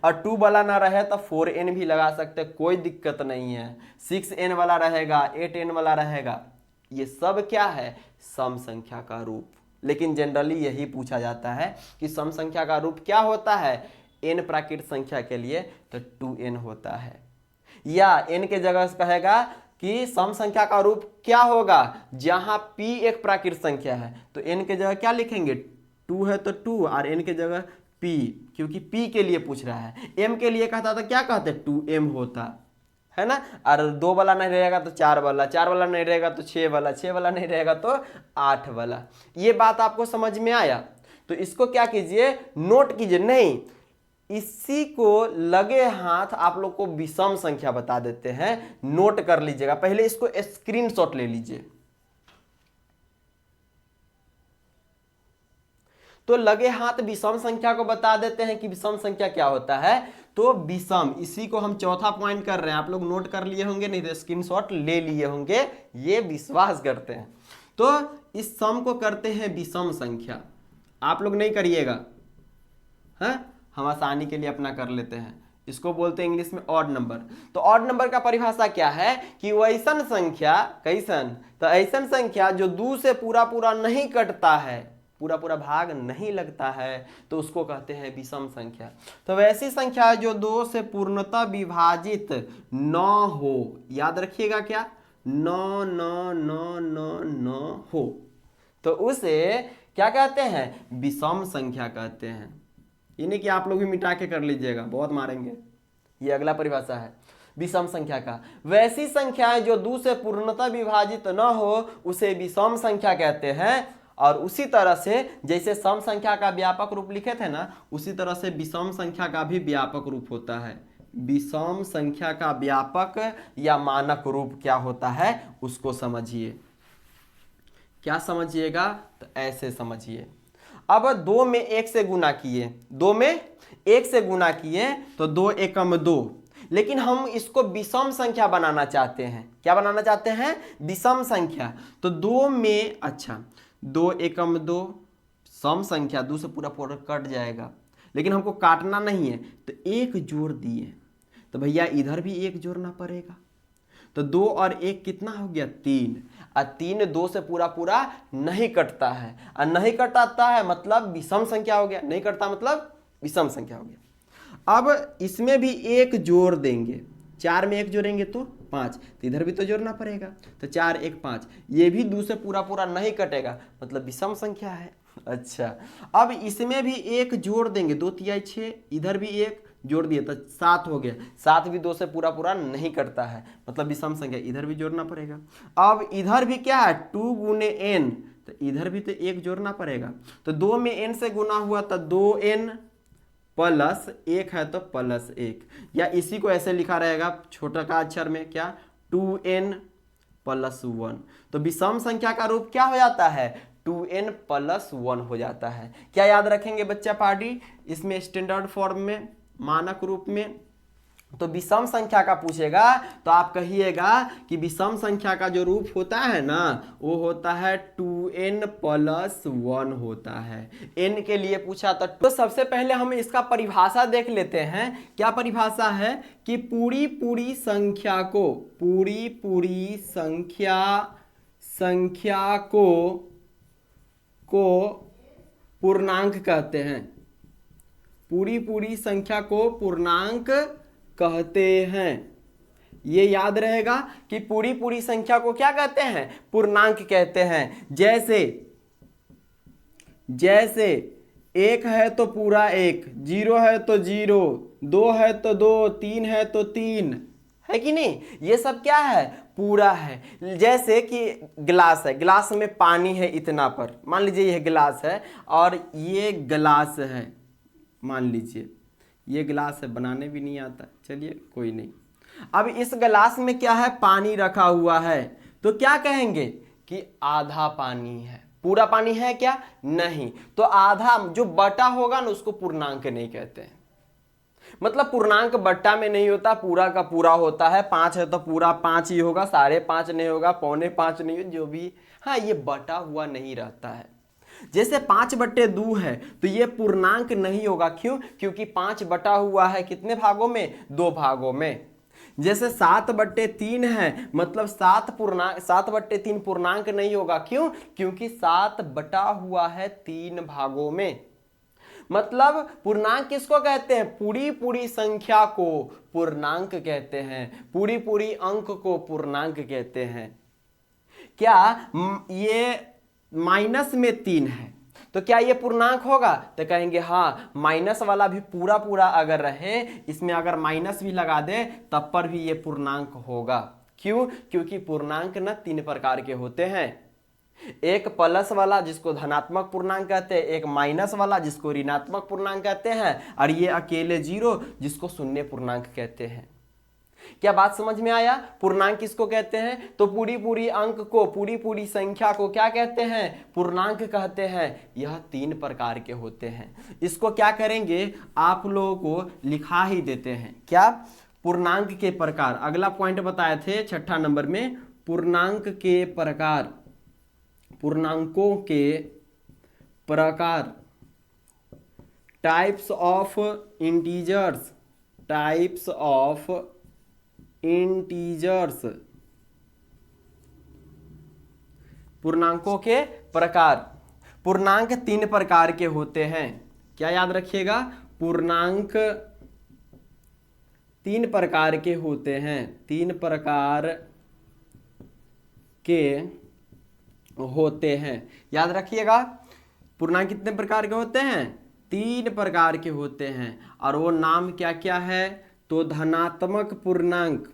और 2 वाला ना रहे तो 4n भी लगा सकते, कोई दिक्कत नहीं है। 6n वाला रहेगा, 8n वाला रहेगा, ये सब क्या है? सम संख्या का रूप। लेकिन जनरली यही पूछा जाता है कि सम संख्या का रूप क्या होता है n प्राकृत संख्या के लिए, तो 2n होता है। या n के जगह कहेगा कि सम संख्या का रूप क्या होगा? जहां p एक प्राकृत संख्या है तो n के जगह क्या लिखेंगे? 2 है तो 2 और n के जगह p, क्योंकि p के लिए पूछ रहा है। m के लिए कहता तो क्या कहते? 2m होता है ना। और 2 वाला नहीं रहेगा तो 4 वाला, 4 वाला नहीं रहेगा तो 6 वाला, 6 वाला नहीं रहेगा तो 8 वाला। ये बात आपको समझ में आया? तो इसको क्या कीजिए? नोट कीजिए। नहीं, इसी को लगे हाथ आप लोग को विषम संख्या बता देते हैं, नोट कर लीजिएगा। पहले इसको स्क्रीनशॉट ले लीजिए। तो लगे हाथ विषम संख्या को बता देते हैं कि विषम संख्या क्या होता है। तो विषम, इसी को हम चौथा पॉइंट कर रहे हैं। आप लोग नोट कर लिए होंगे, नहीं तो स्क्रीनशॉट ले लिए होंगे, ये विश्वास करते हैं। तो इस सम को करते हैं विषम संख्या। आप लोग नहीं करिएगा, हाँ, हम आसानी के लिए अपना कर लेते हैं। इसको बोलते हैं इंग्लिश में ऑड नंबर। तो ऑड नंबर का परिभाषा क्या है कि वैसन संख्या, कैसन? तो ऐसन संख्या जो 2 से पूरा पूरा नहीं कटता है, पूरा पूरा भाग नहीं लगता है, तो उसको कहते हैं विषम संख्या। तो वैसी संख्या जो 2 से पूर्णतः विभाजित न हो, याद रखिएगा क्या? न न न न न हो, तो उसे क्या कहते हैं? विषम संख्या कहते हैं। ये नहीं कि आप लोग भी मिटा के कर लीजिएगा, बहुत मारेंगे। ये अगला परिभाषा है विषम संख्या का। वैसी संख्याएं जो 2 से पूर्णतः विभाजित न हो उसे विषम संख्या कहते हैं। और उसी तरह से जैसे सम संख्या का व्यापक रूप लिखे थे ना, उसी तरह से विषम संख्या का भी व्यापक रूप होता है। विषम संख्या का व्यापक या मानक रूप क्या होता है उसको समझिए। क्या समझिएगा, तो ऐसे समझिए। अब 2 में 1 से गुना किए, 2 में 1 से गुना किए तो 2 एकम 2, लेकिन हम इसको विषम संख्या बनाना चाहते हैं। क्या बनाना चाहते हैं, विषम संख्या। तो 2 में, अच्छा 2 एकम 2 सम संख्या, 2 से पूरा पूरा कट जाएगा, लेकिन हमको काटना नहीं है तो 1 जोड़ दिए, तो भैया इधर भी 1 जोड़ना पड़ेगा। तो 2 और 1 कितना हो गया, 3। और 3 2 से पूरा पूरा नहीं कटता है, और नहीं कटाता है मतलब विषम संख्या हो गया, नहीं कटता मतलब विषम संख्या हो गया। अब इसमें भी 1 जोड़ देंगे, 4 में 1 जोड़ेंगे तो 5, तो इधर भी तो जोड़ना पड़ेगा। तो 4 1 5, ये भी 2 से पूरा पूरा नहीं कटेगा मतलब विषम संख्या है। अच्छा, अब इसमें भी 1 जोड़ देंगे, 2 तिहाई 6, इधर भी 1 जोड़ दिए तो 7 हो गया। 7 भी 2 से पूरा पूरा नहीं कटता है मतलब विषम संख्या, इधर भी जोड़ना पड़ेगा। अब इधर भी क्या है, 2 गुने n, तो इधर भी तो 1 जोड़ना पड़ेगा। तो 2 में n से गुना हुआ तो 2n प्लस 1 है तो प्लस 1, या इसी को ऐसे लिखा रहेगा छोटा का अक्षर में, क्या 2n प्लस 1। तो विषम संख्या का रूप क्या हो जाता है, 2n प्लस 1 हो जाता है। क्या याद रखेंगे बच्चा पार्टी इसमें स्टैंडर्ड फॉर्म में, मानक रूप में? तो विषम संख्या का पूछेगा तो आप कहिएगा कि विषम संख्या का जो रूप होता है ना वो होता है 2n प्लस 1 होता है। n के लिए पूछा तो सबसे पहले हम इसका परिभाषा देख लेते हैं। क्या परिभाषा है कि पूरी पूरी संख्या को, पूरी पूरी संख्या को पूर्णांक कहते हैं। पूरी पूरी संख्या को पूर्णांक कहते हैं। ये याद रहेगा कि पूरी पूरी संख्या को क्या कहते हैं, पूर्णांक कहते हैं। जैसे 1 है तो पूरा 1, 0 है तो 0, 2 है तो 2, 3 है तो 3, है कि नहीं? ये सब क्या है, पूरा है। जैसे कि गिलास है, गिलास में पानी है इतना पर, मान लीजिए यह गिलास है और ये गिलास है, मान लीजिए ये गिलास है, बनाने भी नहीं आता, चलिए कोई नहीं। अब इस गिलास में क्या है, पानी रखा हुआ है, तो क्या कहेंगे कि आधा पानी है। पूरा पानी है क्या, नहीं। तो आधा जो बटा होगा ना उसको पूर्णांक नहीं कहते हैं। मतलब पूर्णांक बट्टा में नहीं होता, पूरा का पूरा होता है। 5 है तो पूरा 5 ही होगा, 5.5 नहीं होगा, 5.25 नहीं होगा, जो भी, हाँ ये बटा हुआ नहीं रहता है। जैसे 5/2 है तो ये पूर्णांक नहीं होगा, क्यों? क्योंकि 5 बटा हुआ है कितने भागों में, 2 भागों में। जैसे 7/3 है मतलब 7/3 पूर्णांक नहीं होगा, क्यों? क्योंकि 7 बटा हुआ है 3 भागों में। मतलब पूर्णांक किसको कहते हैं, पूरी पूरी संख्या को पूर्णांक कहते हैं, पूरी पूरी अंक को पूर्णांक कहते हैं। क्या ये माइनस में 3 है तो क्या ये पूर्णांक होगा, तो कहेंगे हाँ। माइनस वाला भी पूरा पूरा अगर रहे, इसमें अगर माइनस भी लगा दे तब पर भी ये पूर्णांक होगा। क्यों? क्योंकि पूर्णांक ना 3 प्रकार के होते हैं। एक प्लस वाला जिसको धनात्मक पूर्णांक कहते हैं, एक माइनस वाला जिसको ऋणात्मक पूर्णांक कहते हैं, और ये अकेले 0 जिसको शून्य पूर्णांक कहते हैं। क्या बात समझ में आया? पूर्णांक किसको कहते हैं, तो पूरी पूरी अंक को, पूरी पूरी संख्या को क्या कहते हैं, पूर्णांक कहते हैं। यह 3 प्रकार के होते हैं। इसको क्या करेंगे, आप लोगों को लिखा ही देते हैं। क्या, पूर्णांक के प्रकार। अगला पॉइंट बताए थे 6ठा नंबर में, पूर्णांक के प्रकार, पूर्णांकों के प्रकार, types of integers, types of integers, पूर्णांकों के प्रकार। पूर्णांक 3 प्रकार के होते हैं। क्या याद रखिएगा, पूर्णांक 3 प्रकार के होते हैं, 3 प्रकार के होते हैं। याद रखिएगा, पूर्णांक कितने प्रकार के होते हैं, तीन प्रकार के होते हैं और वो नाम क्या क्या है? तो धनात्मक पूर्णांक,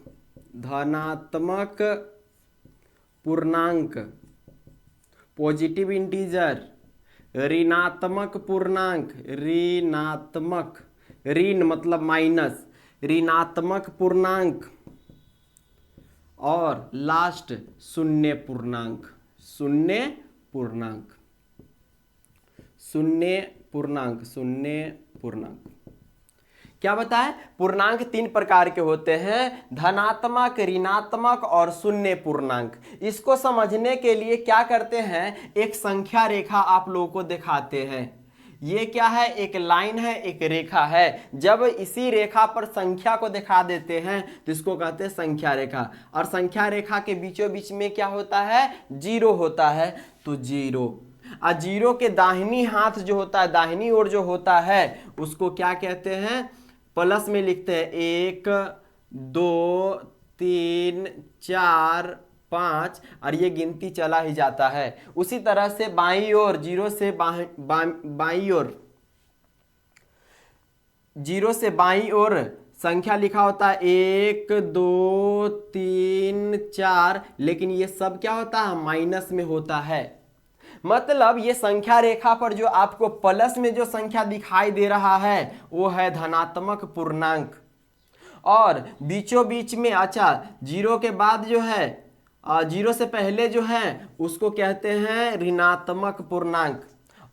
धनात्मक पूर्णांक, पॉजिटिव इंटीजर, ऋणात्मक पूर्णांक, ऋणात्मक, ऋण मतलब माइनस, ऋणात्मक पूर्णांक, और लास्ट शून्य पूर्णांक, शून्य पूर्णांक, शून्य पूर्णांक, शून्य पूर्णांक। क्या बताएं? पूर्णांक तीन प्रकार के होते हैं, धनात्मक, ऋणात्मक और शून्य पूर्णांक। इसको समझने के लिए क्या करते हैं, एक संख्या रेखा आप लोगों को दिखाते हैं। ये क्या है? एक लाइन है, एक रेखा है। जब इसी रेखा पर संख्या को दिखा देते हैं तो इसको कहते हैं संख्या रेखा। और संख्या रेखा के बीचों बीच में क्या होता है? जीरो होता है। तो जीरो, और जीरो के दाहिनी हाथ जो होता है, दाहिनी ओर जो होता है, उसको क्या कहते हैं? प्लस में लिखते हैं 1 2 3 4 5, और ये गिनती चला ही जाता है। उसी तरह से बाईं ओर, जीरो से बाईं ओर, जीरो से बाईं ओर संख्या लिखा होता है 1 2 3 4, लेकिन ये सब क्या होता है? माइनस में होता है। मतलब ये संख्या रेखा पर जो आपको प्लस में जो संख्या दिखाई दे रहा है वो है धनात्मक पूर्णांक, और बीचों बीच में, अच्छा, जीरो के बाद जो है, जीरो से पहले जो है उसको कहते हैं ऋणात्मक पूर्णांक,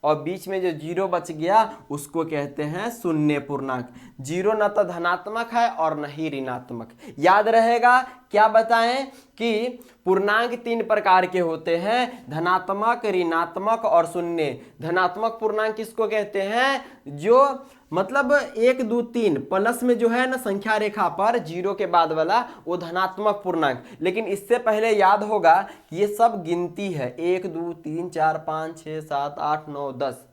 और बीच में जो जीरो बच गया उसको कहते हैं शून्य पूर्णांक। जीरो न तो धनात्मक है और न ही ऋणात्मक। याद रहेगा। क्या बताएं कि पूर्णांक तीन प्रकार के होते हैं, धनात्मक, ऋणात्मक और शून्य। धनात्मक पूर्णांक किसको कहते हैं? जो मतलब 1 2 3 प्लस में जो है ना संख्या रेखा पर जीरो के बाद वाला, वो धनात्मक पूर्णांक। लेकिन इससे पहले याद होगा कि ये सब गिनती है, 1 2 3 4 5 6 7 8 9 10।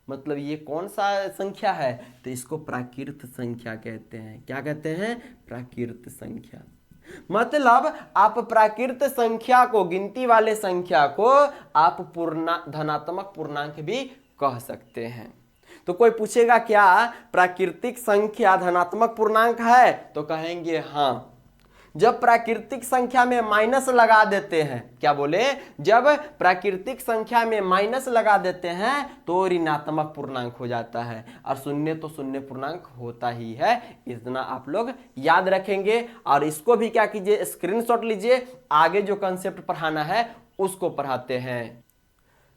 मतलब ये कौन सा संख्या है? तो इसको प्राकृत संख्या कहते हैं। क्या कहते हैं? प्राकृत संख्या। मतलब आप प्राकृत संख्या को, गिनती वाले संख्या को आप धनात्मक पूर्णांक भी कह सकते हैं। तो कोई पूछेगा क्या प्राकृतिक संख्या धनात्मक पूर्णांक है? तो कहेंगे हाँ। जब प्राकृतिक संख्या में माइनस लगा देते हैं, क्या बोले? जब प्राकृतिक संख्या में माइनस लगा देते हैं तो ऋणात्मक पूर्णांक हो जाता है, और शून्य तो शून्य पूर्णांक होता ही है। इतना आप लोग याद रखेंगे, और इसको भी क्या कीजिए, स्क्रीनशॉट लीजिए। आगे जो कंसेप्ट पढ़ाना है उसको पढ़ाते हैं।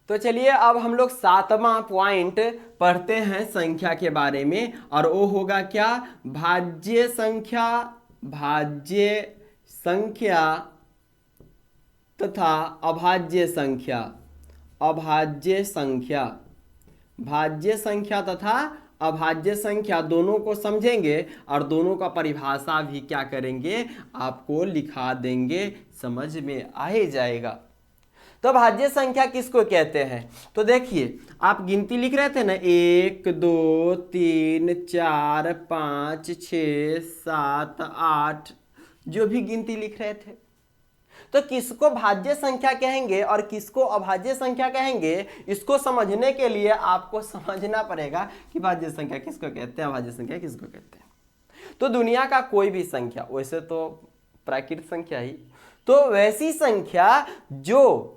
तो चलिए अब हम लोग 7वां पॉइंट पढ़ते हैं संख्या के बारे में, और वो होगा क्या? भाज्य संख्या, भाज्य संख्या तथा अभाज्य संख्या, अभाज्य संख्या। भाज्य संख्या तथा अभाज्य संख्या दोनों को समझेंगे, और दोनों का परिभाषा भी क्या करेंगे, आपको लिखा देंगे, समझ में आ ही जाएगा। तो भाज्य संख्या किसको कहते हैं? तो देखिए, आप गिनती लिख रहे थे ना, 1 2 3 4 5 6 7 8, जो भी गिनती लिख रहे थे, तो किसको भाज्य संख्या कहेंगे और किसको अभाज्य संख्या कहेंगे, इसको समझने के लिए आपको समझना पड़ेगा कि भाज्य संख्या किसको कहते हैं, अभाज्य संख्या किसको कहते हैं। तो दुनिया का कोई भी संख्या, वैसे तो प्राकृत संख्या ही, तो वैसी संख्या जो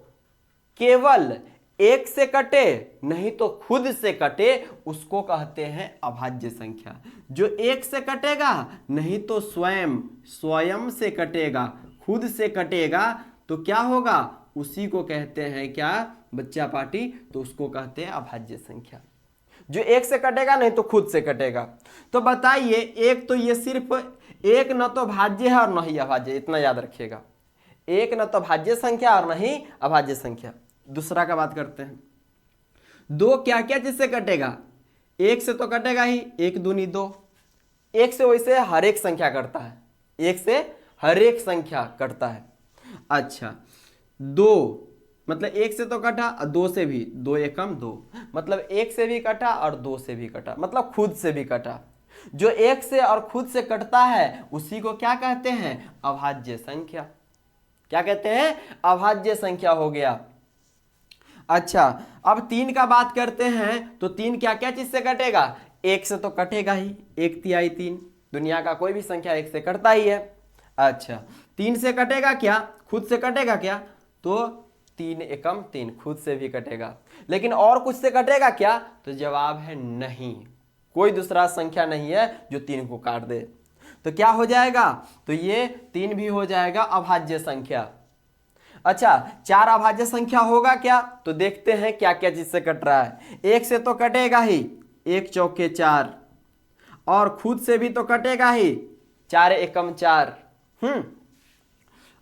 केवल एक से कटे नहीं तो खुद से कटे, उसको कहते हैं अभाज्य संख्या। जो एक से कटेगा नहीं तो स्वयं से कटेगा, खुद से कटेगा, तो क्या होगा, उसी को कहते हैं क्या बच्चा पार्टी, तो उसको कहते हैं अभाज्य संख्या। जो एक से कटेगा नहीं तो खुद से कटेगा। तो बताइए, एक तो ये सिर्फ एक न तो भाज्य है और न ही अभाज्य, इतना याद रखिएगा। एक न तो भाज्य संख्या और न ही अभाज्य संख्या। दूसरा का बात करते हैं, दो क्या क्या जिससे कटेगा? एक से तो कटेगा ही, 1 दूनी 2। एक से वैसे हर एक संख्या कटता है, एक से हर एक संख्या कटता है। अच्छा, 2 मतलब एक से तो कटा, और 2 से भी, 2 एकम 2, मतलब एक से भी कटा और 2 से भी कटा, मतलब खुद से भी कटा। जो एक से और खुद से कटता है उसी को क्या कहते हैं? अभाज्य संख्या। क्या कहते हैं? अभाज्य संख्या हो गया। अच्छा, अब 3 का बात करते हैं तो 3 क्या क्या चीज से कटेगा? 1 से तो कटेगा ही, 1/3। दुनिया का कोई भी संख्या 1 से कटता ही है। अच्छा, 3 से कटेगा क्या? खुद से कटेगा क्या? तो 3 एकम 3 खुद से भी कटेगा। लेकिन और कुछ से कटेगा क्या? तो जवाब है नहीं, कोई दूसरा संख्या नहीं है जो 3 को काट दे। तो क्या हो जाएगा? तो ये 3 भी हो जाएगा अभाज्य संख्या। अच्छा, 4 अभाज्य संख्या होगा क्या? तो देखते हैं क्या क्या चीज से कट रहा है। 1 से तो कटेगा ही, 1 चौके 4, और खुद से भी तो कटेगा ही, 4 एकम 4।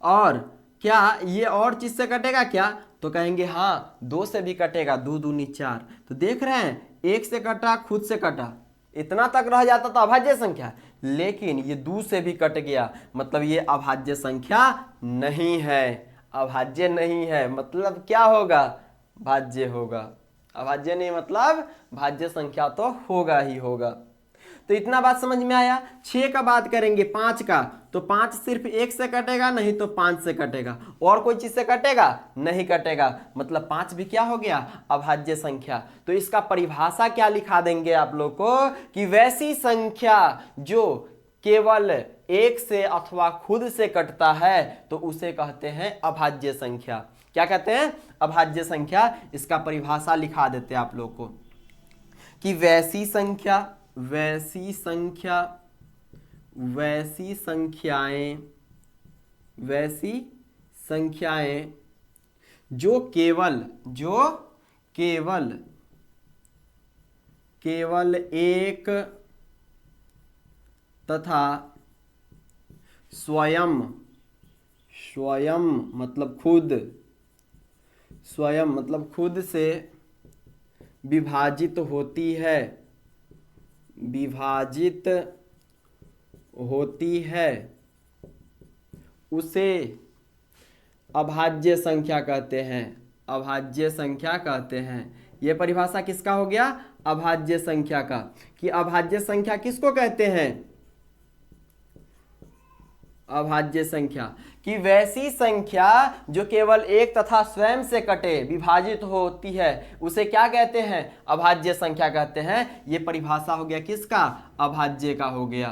और क्या ये और चीज से कटेगा क्या? तो कहेंगे हाँ, 2 से भी कटेगा, 2 दूनी 4। तो देख रहे हैं, 1 से कटा, खुद से कटा, इतना तक रह जाता तो अभाज्य संख्या, लेकिन ये 2 से भी कट गया, मतलब ये अभाज्य संख्या नहीं है। अभाज्य नहीं है मतलब क्या होगा? भाज्य होगा। अभाज्य नहीं मतलब भाज्य संख्या तो होगा ही होगा। तो इतना बात समझ में आया। 6 का बात करेंगे, 5 का, तो 5 सिर्फ 1 से कटेगा नहीं तो 5 से कटेगा। और कोई चीज से कटेगा? नहीं कटेगा, मतलब 5 भी क्या हो गया? अभाज्य संख्या। तो इसका परिभाषा क्या लिखा देंगे आप लोग को कि वैसी संख्या जो केवल 1 से अथवा खुद से कटता है तो उसे कहते हैं अभाज्य संख्या। क्या कहते हैं? अभाज्य संख्या। इसका परिभाषा लिखा देते हैं आप लोग को कि वैसी संख्याएं जो केवल एक तथा स्वयं मतलब खुद से विभाजित होती है उसे अभाज्य संख्या कहते हैं। यह परिभाषा किसका हो गया? अभाज्य संख्या का। कि अभाज्य संख्या किसको कहते हैं? अभाज्य संख्या कि वैसी संख्या जो केवल एक तथा स्वयं से कटे, विभाजित होती है, उसे क्या कहते हैं? अभाज्य संख्या कहते हैं। ये परिभाषा हो गया किसका? अभाज्य का हो गया।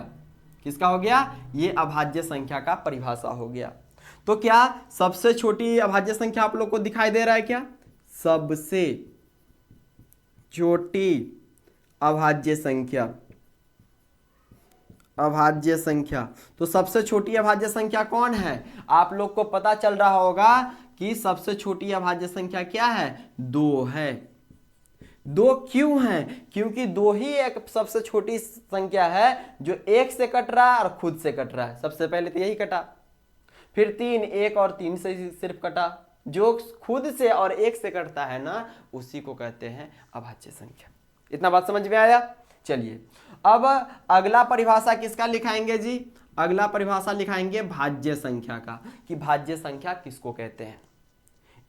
किसका हो गया? ये अभाज्य संख्या का परिभाषा हो गया। तो क्या सबसे छोटी अभाज्य संख्या आप लोग को दिखाई दे रहा है क्या? सबसे छोटी अभाज्य संख्या। तो सबसे छोटी अभाज्य संख्या कौन है? आप लोग को पता चल रहा होगा कि सबसे छोटी अभाज्य संख्या क्या है? 2 है। 2 क्यों है? क्योंकि 2 ही एक सबसे छोटी संख्या है जो 1 से कट रहा है और खुद से कट रहा है। सबसे पहले तो यही कटा, फिर 3, 1 और 3 से सिर्फ कटा। जो खुद से और 1 से कटता है ना, उसी को कहते हैं अभाज्य संख्या। इतना बात समझ में आया? चलिए, अब अगला परिभाषा किसका लिखाएंगे जी? अगला परिभाषा लिखाएंगे भाज्य संख्या का, कि भाज्य संख्या किसको कहते हैं।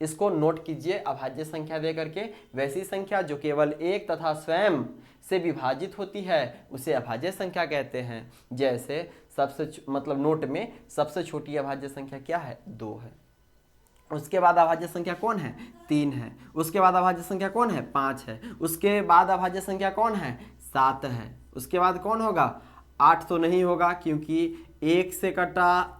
इसको नोट कीजिए, अभाज्य संख्या दे करके वैसी संख्या जो केवल एक तथा स्वयं से विभाजित होती है उसे अभाज्य संख्या कहते हैं। जैसे मतलब नोट में सबसे छोटी अभाज्य संख्या क्या है? 2 है। उसके बाद अभाज्य संख्या कौन है? 3 है। उसके बाद अभाज्य संख्या कौन है? 5 है। उसके बाद अभाज्य संख्या कौन है? 7 है। उसके बाद कौन होगा? 8 तो नहीं होगा, क्योंकि 1 से कटा,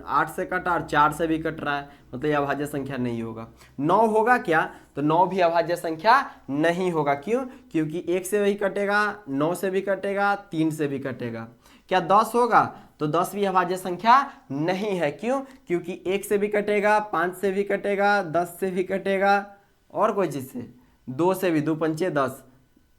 8 से कटा और 4 से भी कट रहा है, मतलब ये अभाज्य संख्या नहीं होगा। 9 होगा क्या? तो 9 भी अभाज्य संख्या नहीं होगा। क्यों? क्योंकि 1 से भी कटेगा, 9 से भी कटेगा, 3 से भी कटेगा। क्या 10 होगा? तो 10 भी अभाज्य संख्या नहीं है। क्यों? क्योंकि 1 से भी कटेगा, 5 से भी कटेगा, 10 से भी कटेगा, और कोई चीज से, 2 से भी, 2 पंचे 10,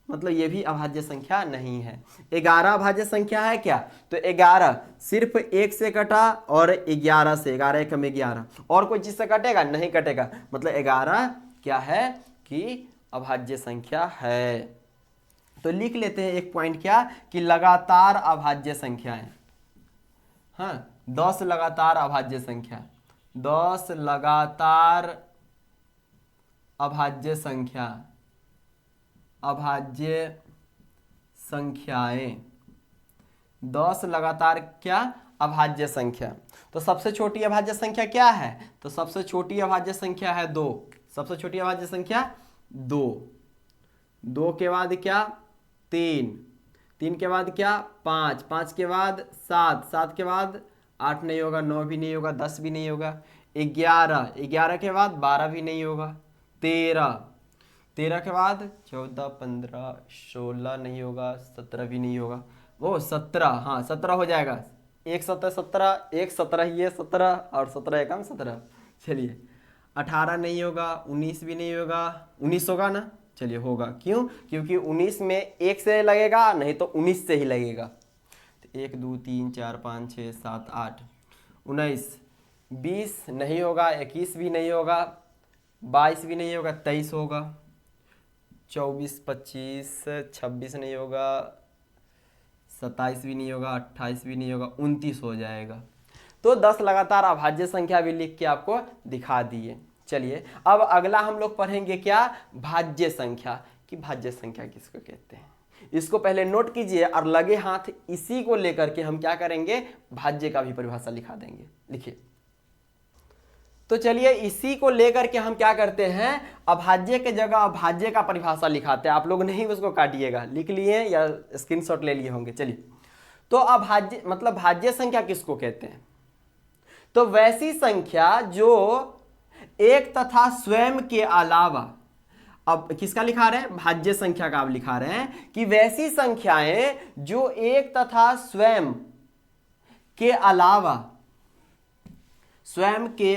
मतलब ये भी अभाज्य संख्या नहीं है। 11 अभाज्य संख्या है क्या? तो 11 सिर्फ 1 से कटा और 11 से, 11 एकम 11, और कोई चीज से कटेगा? नहीं कटेगा, मतलब 11 क्या है? कि अभाज्य संख्या है। तो लिख लेते हैं एक पॉइंट, क्या कि लगातार अभाज्य संख्याएं। हाँ, 10 लगातार अभाज्य संख्या, 10 लगातार अभाज्य संख्याएं, 10 लगातार क्या? अभाज्य संख्या। तो सबसे छोटी अभाज्य संख्या क्या है? तो सबसे छोटी अभाज्य संख्या है 2। सबसे छोटी अभाज्य संख्या 2, 2 के बाद क्या 3, 3 के बाद क्या 5, 5 के बाद 7, 7 के बाद 8 नहीं होगा, 9 भी नहीं होगा, 10 भी नहीं होगा, 11, 11 के बाद 12 भी नहीं होगा, 13, 13 के बाद 14, 15, 16 नहीं होगा, 17 भी नहीं होगा, वो 17, हाँ 17 हो जाएगा, 1 17 17, 1 17 ये 17 और 17 एकम 17। चलिए 18 नहीं होगा, 19 भी नहीं होगा, 19 होगा ना, चलिए होगा, क्यों? क्योंकि 19 में 1 से लगेगा, नहीं तो 19 से ही लगेगा। तो 1 2 3 4 5 6 7 8 19, 20 नहीं होगा, 21 भी नहीं होगा, 22 भी नहीं होगा, 23 होगा, 24 25 26 नहीं होगा, 27 भी नहीं होगा, 28 भी नहीं होगा, 29 हो जाएगा। तो 10 लगातार अभाज्य संख्या भी लिख के आपको दिखा दिए। चलिए अब अगला हम लोग पढ़ेंगे क्या, भाज्य संख्या, कि भाज्य संख्या किसको कहते हैं। इसको पहले नोट कीजिए और लगे हाथ इसी को लेकर के हम क्या करेंगे, भाज्य का भी परिभाषा लिखा देंगे। लिखिए, तो चलिए इसी को लेकर के हम क्या करते हैं, अभाज्य के जगह अभाज्य का परिभाषा लिखाते हैं। आप लोग नहीं उसको काटिएगा, लिख लिए या स्क्रीनशॉट ले लिए होंगे। चलिए, तो अभाज्य मतलब भाज्य संख्या किसको कहते हैं, तो वैसी संख्या जो एक तथा स्वयं के अलावा, अब किसका लिखा रहे हैं, भाज्य संख्या का आप लिखा रहे हैं कि वैसी संख्याएं जो एक तथा स्वयं के अलावा, स्वयं के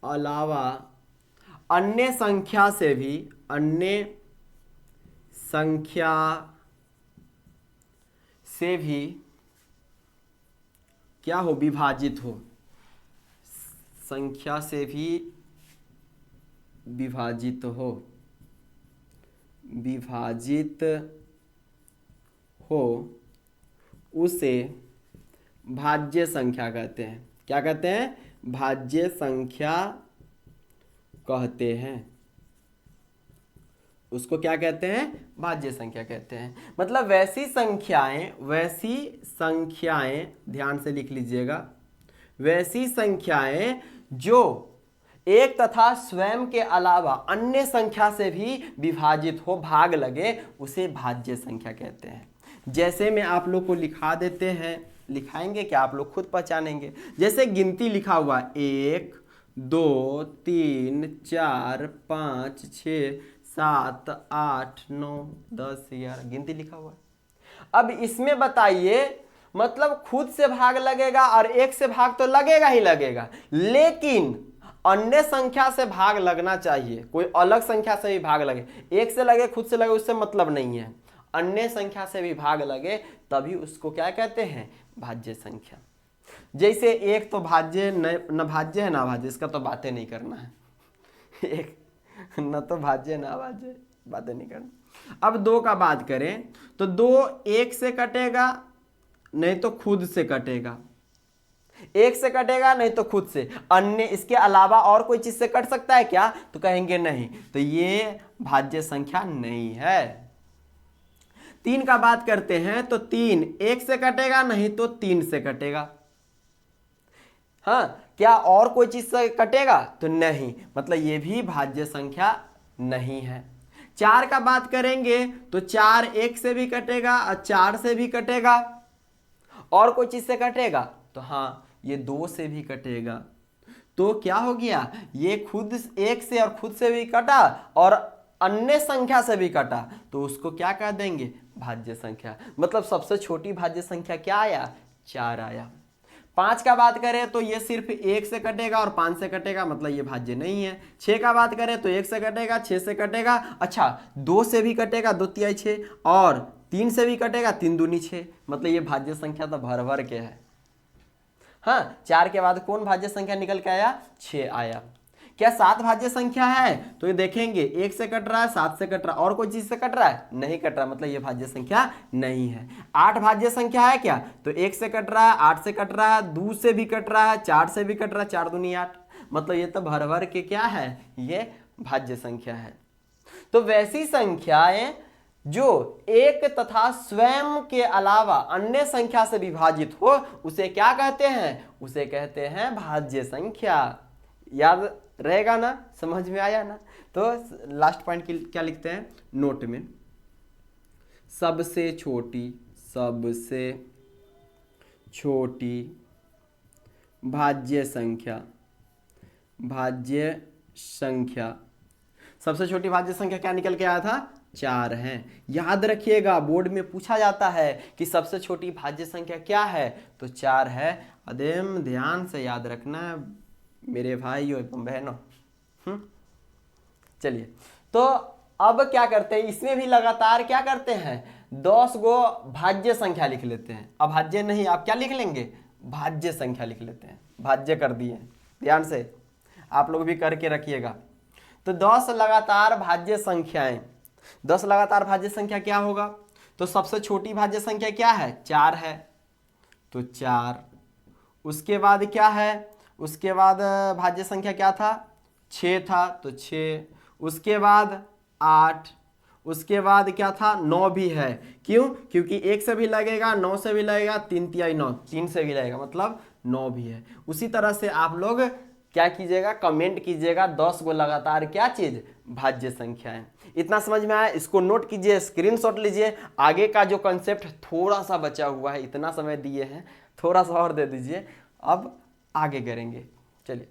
अलावा अन्य संख्या से भी, अन्य संख्या से भी क्या हो, विभाजित हो, संख्या से भी विभाजित हो, उसे भाज्य संख्या कहते हैं। क्या कहते हैं, भाज्य संख्या कहते हैं। उसको क्या कहते हैं, भाज्य संख्या कहते हैं। मतलब वैसी संख्याएं ध्यान से लिख लीजिएगा, वैसी संख्याएं जो एक तथा स्वयं के अलावा अन्य संख्या से भी विभाजित हो, भाग लगे, उसे भाज्य संख्या कहते हैं। जैसे मैं आप लोग को लिखा देते हैं, लिखाएंगे क्या आप लोग खुद पहचानेंगे। जैसे गिनती लिखा हुआ 1 2 3 4 5 6 7 8 9 10 11 गिनती लिखा हुआ है। अब इसमें बताइए, मतलब खुद से भाग लगेगा और एक से भाग तो लगेगा ही लगेगा, लेकिन अन्य संख्या से भाग लगना चाहिए, कोई अलग संख्या से भी भाग लगे, एक से लगे खुद से लगे उससे मतलब नहीं है, अन्य संख्या से भी भाग लगे तभी उसको क्या कहते हैं, भाज्य संख्या। जैसे एक तो भाज्य न भाज्य है ना भाज्य, इसका तो बातें नहीं करना है, एक न तो भाज्य ना भाज्य, बातें नहीं करना। अब 2 का बात करें तो 2 1 से कटेगा, नहीं तो खुद से कटेगा, 1 से कटेगा नहीं तो खुद से, अन्य इसके अलावा और कोई चीज से कट सकता है क्या, तो कहेंगे नहीं, तो ये भाज्य संख्या नहीं है। 3 का बात करते हैं तो 3 1 से कटेगा नहीं तो 3 से कटेगा, हाँ क्या और कोई चीज से कटेगा, तो नहीं, मतलब ये भी भाज्य संख्या नहीं है। 4 का बात करेंगे तो 4 1 से भी कटेगा और 4 से भी कटेगा, और कोई चीज से कटेगा, तो हाँ ये 2 से भी कटेगा। तो क्या हो गया, ये खुद 1 से और खुद से भी कटा और अन्य संख्या से भी कटा, तो उसको क्या कह देंगे, भाज्य संख्या। मतलब सबसे छोटी भाज्य संख्या क्या आया, 4 आया। 5 का बात करें तो ये सिर्फ 1 से कटेगा और 5 से कटेगा, मतलब ये भाज्य नहीं है। 6 का बात करें तो 1 से कटेगा, 6 से कटेगा, अच्छा 2 से भी कटेगा, 2 तिहाई 6, और 3 से भी कटेगा, 3 दूनी 6, मतलब ये भाज्य संख्या तो भर भर के है। हाँ 4 के बाद कौन भाज्य संख्या निकल के आया, 6 आया। क्या 7 भाज्य संख्या है, तो ये देखेंगे 1 से कट रहा है, 7 से कट रहा है, और कोई चीज से कट रहा है, नहीं कट रहा, मतलब ये भाज्य संख्या नहीं है। 8 भाज्य संख्या है क्या, तो 1 से कट रहा है, 8 से कट रहा है, 2 से भी कट रहा है, 4 से भी कट रहा है, 4 दूनी 8, मतलब ये तो भर भर के क्या है, ये भाज्य संख्या है। तो वैसी संख्याएं जो एक तथा स्वयं के अलावा अन्य संख्या से विभाजित हो उसे क्या कहते हैं? उसे कहते हैं भाज्य संख्या। याद रहेगा ना, समझ में आया ना? तो लास्ट पॉइंट क्या लिखते हैं नोट में, सबसे छोटी भाज्य संख्या सबसे छोटी भाज्य संख्या क्या निकल के आया था? 4 है। याद रखिएगा, बोर्ड में पूछा जाता है कि सबसे छोटी भाज्य संख्या क्या है, तो 4 है। अदेम ध्यान से याद रखना मेरे भाइयों एवं बहनों। चलिए, तो अब क्या करते हैं, इसमें भी लगातार क्या करते हैं, 10 गो भाज्य संख्या लिख लेते हैं। अभाज्य नहीं, आप क्या लिख लेंगे? भाज्य संख्या लिख लेते हैं। भाज्य कर दिए, ध्यान से आप लोग भी करके रखिएगा। तो 10 लगातार भाज्य संख्याएं, 10 लगातार भाज्य संख्या क्या होगा? तो सबसे छोटी भाज्य संख्या क्या है? 4 है, तो 4। उसके बाद क्या है? उसके बाद भाज्य संख्या क्या था? 6 था, तो 6। उसके बाद 8। उसके बाद क्या था? 9 भी है। क्यों? क्योंकि 1 से भी लगेगा, 9 से भी लगेगा, 3 तिहाई 9, 3 से भी लगेगा, मतलब 9 भी है। उसी तरह से आप लोग क्या कीजिएगा, कमेंट कीजिएगा 10 गो लगातार क्या चीज? भाज्य संख्या है। इतना समझ में आया? इसको नोट कीजिए, स्क्रीनशॉट लीजिए। आगे का जो कंसेप्ट थोड़ा सा बचा हुआ है, इतना समय दिए हैं, थोड़ा सा और दे दीजिए, अब आगे करेंगे। चलिए,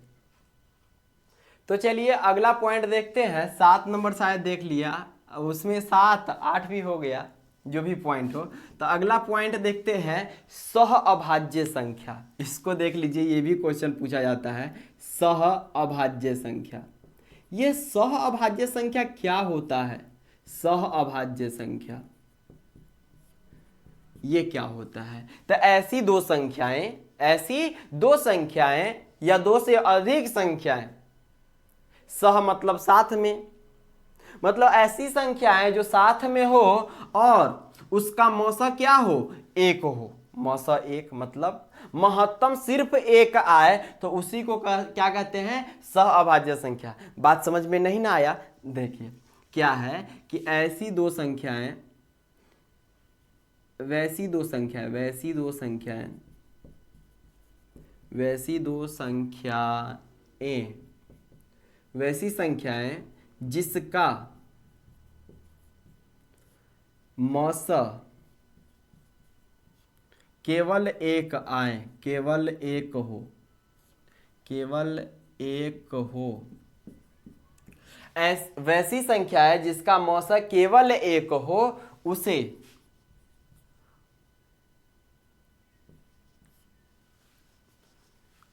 तो चलिए अगला पॉइंट देखते हैं। 7 नंबर शायद देख लिया, उसमें 7 8 भी हो गया, जो भी पॉइंट हो। तो अगला पॉइंट देखते हैं, सह अभाज्य संख्या। इसको देख लीजिए, ये भी क्वेश्चन पूछा जाता है, सह अभाज्य संख्या। ये सह अभाज्य संख्या क्या होता है? सह अभाज्य संख्या ये क्या होता है? तो ऐसी दो संख्याएं या 2 से अधिक संख्याएं, सह मतलब साथ में, मतलब ऐसी संख्याएं जो साथ में हो और उसका मौसा क्या हो? 1 हो। मौसा 1 मतलब महत्तम सिर्फ 1 आए, तो उसी को क्या कहते हैं? सह अभाज्य संख्या। बात समझ में नहीं ना आया? देखिए क्या है कि ऐसी दो संख्याएं जिसका मौसा केवल 1 आए, केवल एक हो, वैसी संख्या है जिसका मौसा केवल 1 हो, उसे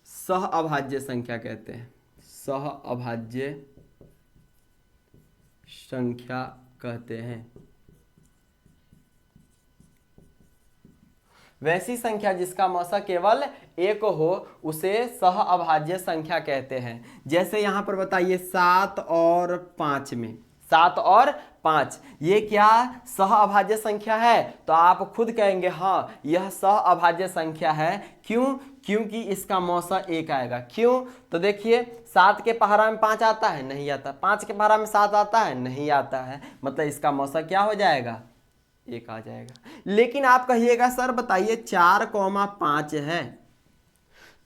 सह अभाज्य संख्या कहते हैं। सह अभाज्य संख्या कहते हैं। वैसी संख्या जिसका मौसा केवल 1 हो उसे सह अभाज्य संख्या कहते हैं। जैसे यहां पर बताइए 7 और 5 में, 7 और 5 ये क्या सह अभाज्य संख्या है? तो आप खुद कहेंगे हाँ यह सह अभाज्य संख्या है। क्यों? क्योंकि इसका मौसा 1 आएगा। क्यों? तो देखिए 7 के पहाड़ा में 5 आता है? नहीं आता। 5 के पहाड़ा में 7 आता है? नहीं आता है। मतलब इसका मौसा क्या हो जाएगा? 1 आ जाएगा। लेकिन आप कहिएगा सर बताइए 4,5 है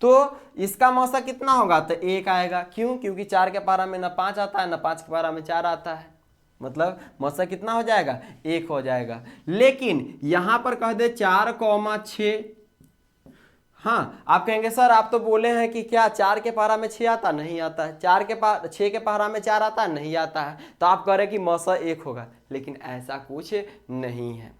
तो इसका मौसा कितना होगा? तो 1 आएगा। क्यों? क्योंकि 4 के पहाड़ा में ना 5 आता है ना 5 के पहाड़ा में 4 आता है। मतलब मौसा कितना हो जाएगा? 1 हो जाएगा। लेकिन यहां पर कह दे 4,6, हाँ आप कहेंगे सर आप तो बोले हैं कि क्या 4 के पहाड़ा में 6 आता? नहीं आता है। 6 के पहाड़ा में 4 आता है? नहीं आता है। तो आप कह रहे कि मौसा 1 होगा, लेकिन ऐसा कुछ नहीं है।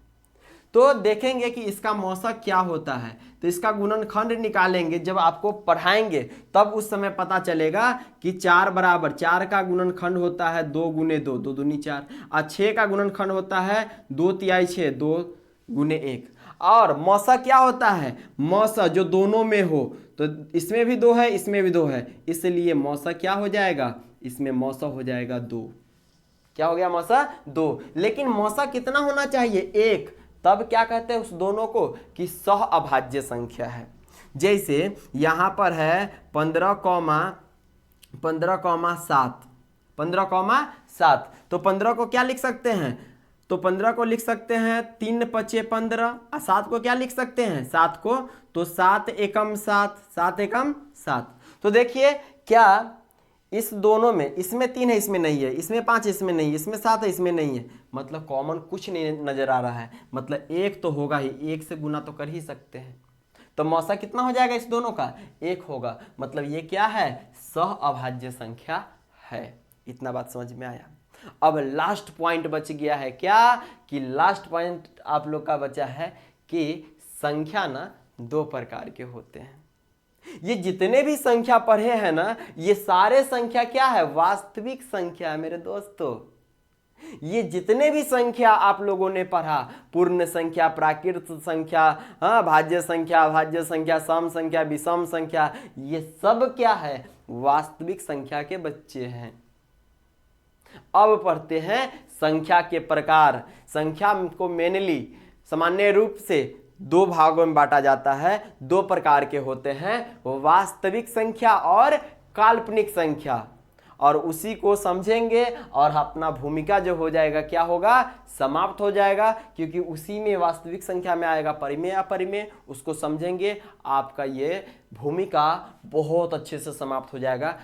तो देखेंगे कि इसका मौसा क्या होता है। तो इसका गुणनखंड निकालेंगे, जब आपको पढ़ाएंगे तब उस समय पता चलेगा कि 4 बराबर 4 का गुणनखंड होता है 2 गुने 2, 2 दूनी 4, और 6 का गुणनखंड होता है 2 तिहाई 6, 2 गुने 1। और मौसा क्या होता है? मौसा जो दोनों में हो, तो इसमें भी 2 है इसमें भी 2 है, इसलिए मौसा क्या हो जाएगा? इसमें मौसा हो जाएगा 2। क्या हो गया? मौसा 2। लेकिन मौसा कितना होना चाहिए? 1। तब क्या कहते हैं उस दोनों को? कि सह अभाज्य संख्या है। जैसे यहां पर है 15,7, तो 15 को क्या लिख सकते हैं? तो 15 को लिख सकते हैं 3 पचे 15, और 7 को क्या लिख सकते हैं 7 को, तो 7 एकम 7, 7 एकम 7। तो देखिए क्या इस दोनों में, इसमें 3 है इसमें नहीं है, इसमें 5 इसमें नहीं है, इसमें 7 है इसमें नहीं है, मतलब कॉमन कुछ नहीं नजर आ रहा है, मतलब एक तो होगा ही, एक से गुना तो कर ही सकते हैं। तो मौसा कितना हो जाएगा इस दोनों का, 1 होगा, मतलब ये क्या है, सहअभाज्य संख्या है। इतना बात समझ में आया। अब लास्ट पॉइंट बच गया है क्या, कि लास्ट पॉइंट आप लोग का बचा है कि संख्या ना 2 प्रकार के होते हैं। ये जितने भी संख्या पढ़े हैं ना, ये सारे संख्या क्या है, वास्तविक संख्या है मेरे दोस्तों। ये जितने भी संख्या आप लोगों ने पढ़ा, पूर्ण संख्या, प्राकृत संख्या, भाज्य संख्या, अभाज्य संख्या, सम संख्या, विषम संख्या, ये सब क्या है, वास्तविक संख्या के बच्चे हैं। अब पढ़ते हैं संख्या के प्रकार। संख्या को मेनली सामान्य रूप से 2 भागों में बांटा जाता है, 2 प्रकार के होते हैं, वास्तविक संख्या और काल्पनिक संख्या, और उसी को समझेंगे और अपना भूमिका जो हो जाएगा क्या होगा, समाप्त हो जाएगा, क्योंकि उसी में वास्तविक संख्या में आएगा परिमेय अपरिमेय, उसको समझेंगे, आपका ये भूमिका बहुत अच्छे से समाप्त हो जाएगा।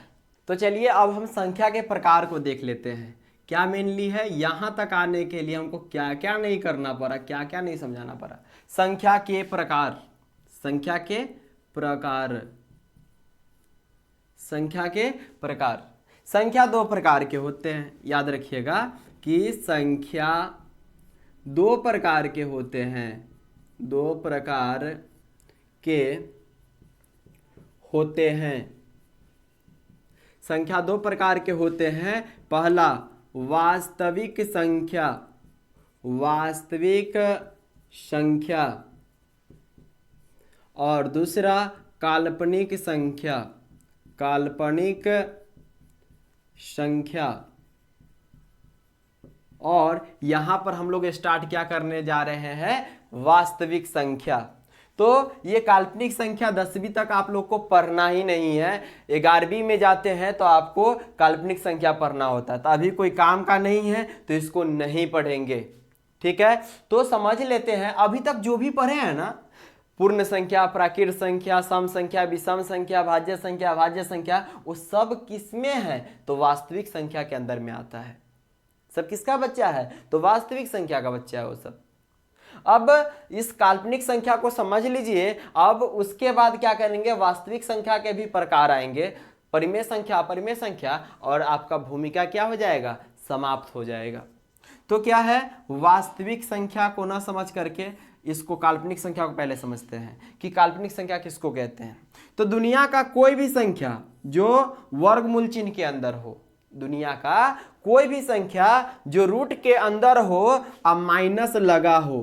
तो चलिए अब हम संख्या के प्रकार को देख लेते हैं। क्या मेनली है, यहाँ तक आने के लिए हमको क्या क्या नहीं करना पड़ा, क्या क्या नहीं समझाना पड़ा। संख्या के प्रकार, संख्या के प्रकार, संख्या के प्रकार। संख्या 2 प्रकार के होते हैं, याद रखिएगा कि संख्या 2 प्रकार के होते हैं, 2 प्रकार के होते हैं। संख्या 2 प्रकार के होते हैं। पहला वास्तविक संख्या, वास्तविक संख्या, और दूसरा काल्पनिक संख्या, काल्पनिक संख्या। और यहां पर हम लोग स्टार्ट क्या करने जा रहे हैं, वास्तविक संख्या। तो ये काल्पनिक संख्या 10वीं तक आप लोग को पढ़ना ही नहीं है, 11वीं में जाते हैं तो आपको काल्पनिक संख्या पढ़ना होता है, तो अभी कोई काम का नहीं है तो इसको नहीं पढ़ेंगे, ठीक है। तो समझ लेते हैं अभी तक जो भी पढ़े हैं ना, पूर्ण संख्या, प्राकृत संख्या, सम संख्या, विषम संख्या, भाज्य संख्या, अभाज्य संख्या, वो सब किसमें है, तो वास्तविक संख्या के अंदर में आता है। सब किसका बच्चा है, तो वास्तविक संख्या का बच्चा है वो सब। अब इस काल्पनिक संख्या को समझ लीजिए। अब उसके बाद क्या करेंगे, वास्तविक संख्या के भी प्रकार आएंगे, परिमेय संख्या, अपरिमेय संख्या, और आपका भूमिका क्या हो जाएगा, समाप्त हो जाएगा। तो क्या है, वास्तविक संख्या को ना समझ करके इसको काल्पनिक संख्या को पहले समझते हैं कि काल्पनिक संख्या किसको कहते हैं। तो दुनिया का कोई भी संख्या जो वर्गमूल चिन्ह के अंदर हो, दुनिया का कोई भी संख्या जो रूट के अंदर हो और माइनस लगा हो,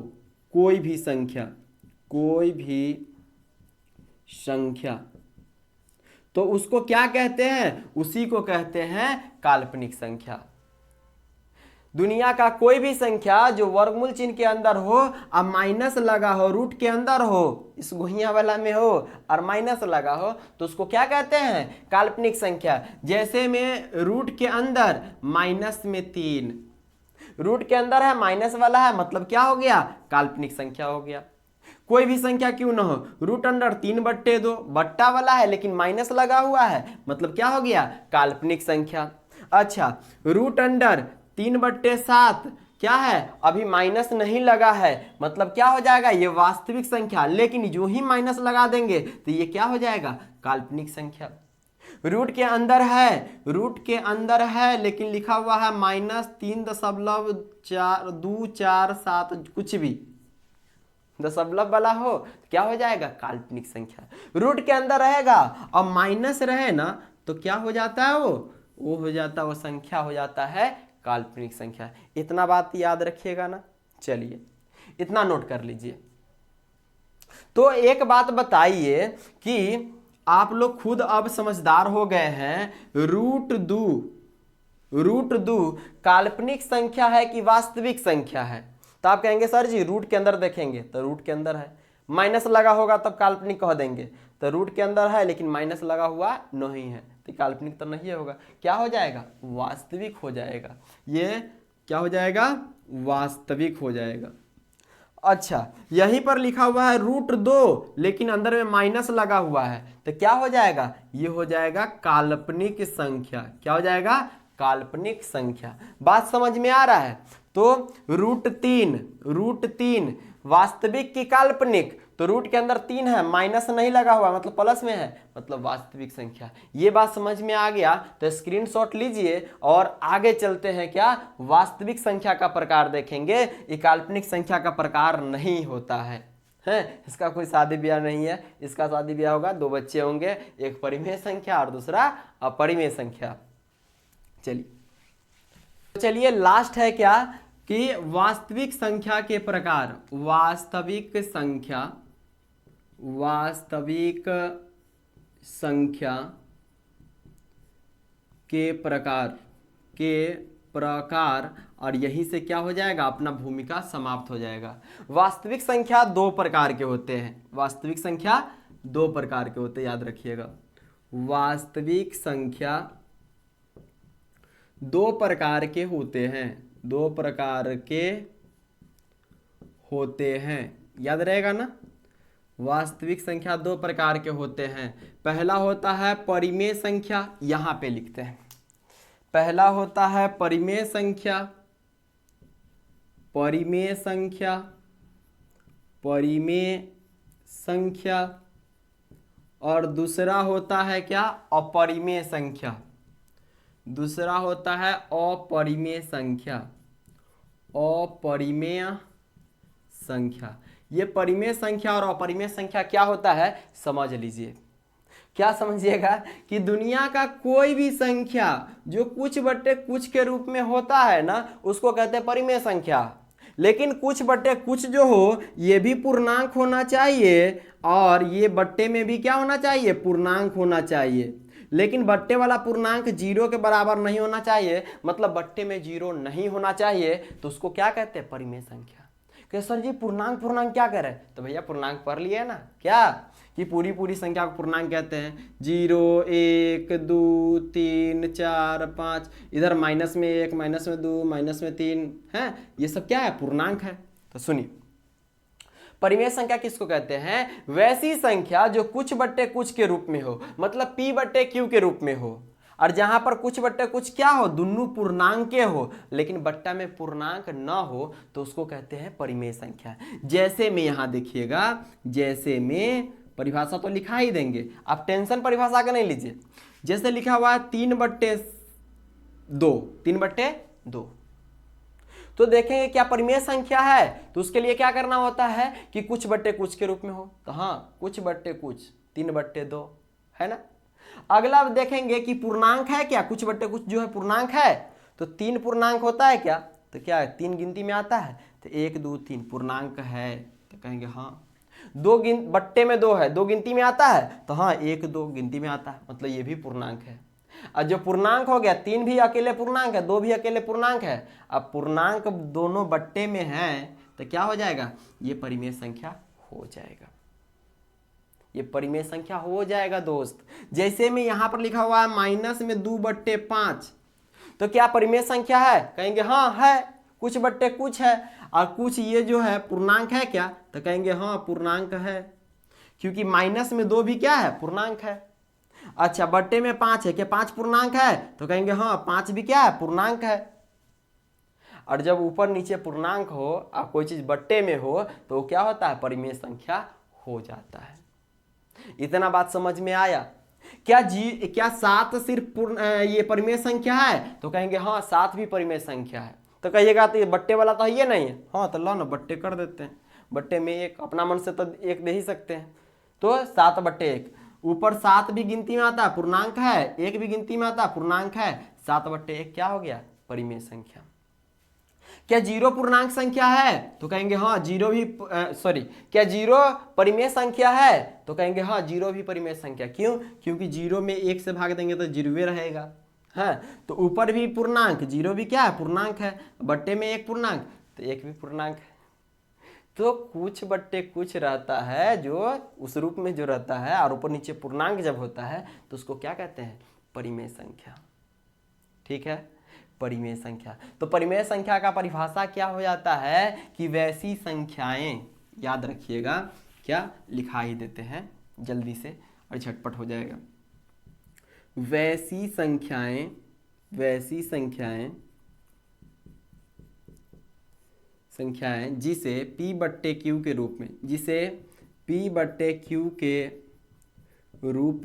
कोई भी संख्या, कोई भी संख्या, तो उसको क्या कहते हैं, उसी को कहते हैं काल्पनिक संख्या। दुनिया का कोई भी संख्या जो वर्गमूल चिन्ह के अंदर हो और माइनस लगा हो, रूट के अंदर हो, इस गुहिया वाला में हो और माइनस लगा हो, तो उसको क्या कहते हैं, काल्पनिक संख्या। जैसे में रूट के अंदर माइनस में 3, रूट के अंदर है माइनस वाला है, मतलब क्या हो गया, काल्पनिक संख्या हो गया। कोई भी संख्या क्यों ना हो, रूट अंडर 3/2, बट्टा वाला है लेकिन माइनस लगा हुआ है, मतलब क्या हो गया, काल्पनिक संख्या। अच्छा, रूट अंडर 3/7 क्या है, अभी माइनस नहीं लगा है, मतलब क्या हो जाएगा, ये वास्तविक संख्या, लेकिन जो ही माइनस लगा देंगे तो ये क्या हो जाएगा, काल्पनिक संख्या। रूट के अंदर है, रूट के अंदर है लेकिन लिखा हुआ है -3.247, कुछ भी दशमलव वाला हो तो क्या हो जाएगा, काल्पनिक संख्या। रूट के अंदर रहेगा और माइनस रहे ना तो क्या हो जाता है, वो हो जाता है, वो संख्या हो जाता है काल्पनिक संख्या। इतना बात याद रखिएगा ना, चलिए इतना नोट कर लीजिए। तो एक बात बताइए कि आप लोग खुद अब समझदार हो गए हैं, रूट दो काल्पनिक संख्या है कि वास्तविक संख्या है। तो आप कहेंगे सर जी रूट के अंदर देखेंगे तो रूट के अंदर है, माइनस लगा होगा तब काल्पनिक कह देंगे, तो रूट के अंदर है लेकिन माइनस लगा हुआ नहीं है तो काल्पनिक तो नहीं होगा, क्या हो जाएगा, वास्तविक हो जाएगा। ये क्या हो जाएगा, वास्तविक हो जाएगा। अच्छा, यहीं पर लिखा हुआ है √2 लेकिन अंदर में माइनस लगा हुआ है, तो क्या हो जाएगा? ये हो जाएगा काल्पनिक संख्या। क्या हो जाएगा? काल्पनिक संख्या। बात समझ में आ रहा है? तो √3 वास्तविक की काल्पनिक? तो रूट के अंदर 3 है, माइनस नहीं लगा हुआ मतलब प्लस में है, मतलब वास्तविक संख्या। ये बात समझ में आ गया तो स्क्रीनशॉट लीजिए और आगे चलते हैं। क्या? वास्तविक संख्या का प्रकार देखेंगे। ये काल्पनिक संख्या का प्रकार नहीं होता है। इसका कोई शादी ब्याह नहीं है। इसका शादी ब्याह होगा, 2 बच्चे होंगे, एक परिमेय संख्या और दूसरा अपरिमेय संख्या। चलिए लास्ट है क्या कि वास्तविक संख्या के प्रकार। वास्तविक संख्या के प्रकार और यहीं से क्या हो जाएगा? अपना भूमिका समाप्त हो जाएगा। वास्तविक संख्या 2 प्रकार के होते हैं। वास्तविक संख्या 2 प्रकार के होते हैं, याद रखिएगा। वास्तविक संख्या 2 प्रकार के होते हैं। 2 प्रकार के होते हैं, याद रहेगा ना? वास्तविक संख्या 2 प्रकार के होते हैं। पहला होता है परिमेय संख्या, यहां पे लिखते हैं। पहला होता है परिमेय संख्या। परिमेय संख्या और दूसरा होता है क्या? अपरिमेय संख्या। दूसरा होता है अपरिमेय संख्या। अपरिमेय संख्या। ये परिमेय संख्या और अपरिमेय संख्या क्या होता है समझ लीजिए। क्या समझिएगा कि दुनिया का कोई भी संख्या जो कुछ बट्टे कुछ के रूप में होता है ना, उसको कहते हैं परिमेय संख्या। लेकिन कुछ बट्टे कुछ जो हो ये भी पूर्णांक होना चाहिए और ये बट्टे में भी क्या होना चाहिए? पूर्णांक होना चाहिए। लेकिन बट्टे वाला पूर्णांक 0 के बराबर नहीं होना चाहिए, मतलब बट्टे में 0 नहीं होना चाहिए, तो उसको क्या कहते हैं? परिमेय संख्या। कि सर जी पूर्णांक क्या करें? तो भैया पूर्णांक पढ़ लिए ना क्या कि पूरी संख्या को पूर्णांक कहते हैं। 0 1 2 3 4 5, इधर माइनस में 1 माइनस में 2 माइनस में 3 है, ये सब क्या है? पूर्णांक है। तो सुनिए, परिमेय संख्या किसको कहते हैं? वैसी संख्या जो कुछ बट्टे कुछ के रूप में हो, मतलब P बट्टे Q के रूप में हो, और जहां पर कुछ बट्टे कुछ क्या हो? दोनों पूर्णांक के हो, लेकिन बट्टा में पूर्णांक न हो, तो उसको कहते हैं परिमेय संख्या। जैसे में यहां देखिएगा, जैसे में परिभाषा तो लिखा ही देंगे, आप टेंशन परिभाषा का नहीं लीजिए। जैसे लिखा हुआ है 3/2, 3/2, तो देखेंगे क्या परिमेय संख्या है, तो उसके लिए क्या करना होता है कि कुछ बट्टे कुछ के रूप में हो। तो हाँ, कुछ बट्टे कुछ 3/2 है ना। अगला देखेंगे कि पूर्णांक है क्या? कुछ बट्टे कुछ जो है पूर्णांक है, तो 3 पूर्णांक होता है क्या? तो क्या है? 3 गिनती में आता है, तो 1 2 3 पूर्णांक है, तो कहेंगे हाँ। 2 बट्टे में 2 है, 2 गिनती में आता है, तो हाँ 1 2 गिनती में आता है, मतलब ये भी पूर्णांक है। और जो पूर्णांक हो गया, 3 भी अकेले पूर्णांक है, 2 भी अकेले पूर्णांक है। अब पूर्णांक दोनों बट्टे में है, तो क्या हो जाएगा? ये परिमेय संख्या हो जाएगा। ये परिमेय संख्या हो जाएगा दोस्त। जैसे में यहां पर लिखा हुआ है माइनस में 2/5, तो क्या परिमेय संख्या है? कहेंगे हाँ है, कुछ बट्टे कुछ है, और कुछ ये जो है पूर्णांक है क्या? तो कहेंगे हाँ पूर्णांक है, क्योंकि माइनस में 2 भी क्या है? पूर्णांक है। अच्छा, बट्टे में 5 है, क्या 5 पूर्णांक है? तो कहेंगे हाँ 5 भी क्या है? पूर्णांक है। और जब ऊपर नीचे पूर्णांक हो और कोई चीज बट्टे में हो, तो क्या होता है? परिमेय संख्या हो जाता है। इतना बात समझ में आया? क्या 7 सिर्फ ये परिमेय संख्या है? तो कहेंगे हाँ 7 भी परिमेय संख्या है। तो कहिएगा तो ये बट्टे वाला तो ये नहीं है। हाँ तो लो ना बट्टे कर देते हैं, बट्टे में 1 अपना मन से तो 1 दे ही सकते हैं, तो 7/1। ऊपर 7 भी गिनती में आता है, पूर्णांक है, 1 भी गिनती में आता है, पूर्णांक है, 7/1 क्या हो गया? परिमेय संख्या। क्या 0 पूर्णांक संख्या है? तो कहेंगे हाँ 0 भी क्या 0 परिमेय संख्या है? तो कहेंगे हाँ 0 भी परिमेय संख्या। क्यों? क्योंकि 0 में 1 से भाग देंगे तो 0 रहेगा। हाँ, तो ऊपर भी पूर्णांक, 0 भी क्या है? पूर्णांक है, बट्टे में 1 पूर्णांक, तो 1 भी पूर्णांक है। तो कुछ बट्टे कुछ रहता है जो उस रूप में जो रहता है, और ऊपर नीचे पूर्णांक जब होता है तो उसको क्या कहते हैं? परिमेय संख्या। ठीक है, परिमेय संख्या। तो परिमेय संख्या का परिभाषा क्या हो जाता है कि वैसी संख्याएं, याद रखिएगा, क्या लिखा ही देते हैं जल्दी से और झटपट हो जाएगा। वैसी संख्याएं जिसे P/Q के रूप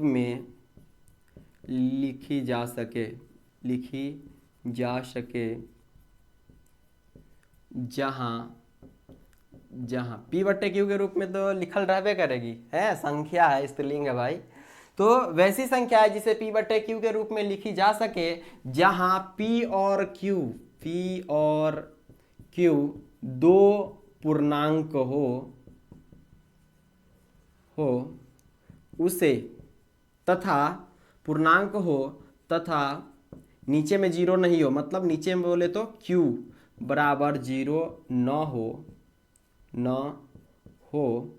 में, लिखी जा सके, जहां P/Q के रूप में तो लिखल रहबे करेगी, है, संख्या है, स्त्रीलिंग है भाई। तो वैसी संख्या है जिसे P/Q के रूप में लिखी जा सके जहां P और Q दो पूर्णांक हो उसे, तथा नीचे में जीरो नहीं हो, मतलब नीचे में बोले तो Q बराबर जीरो न हो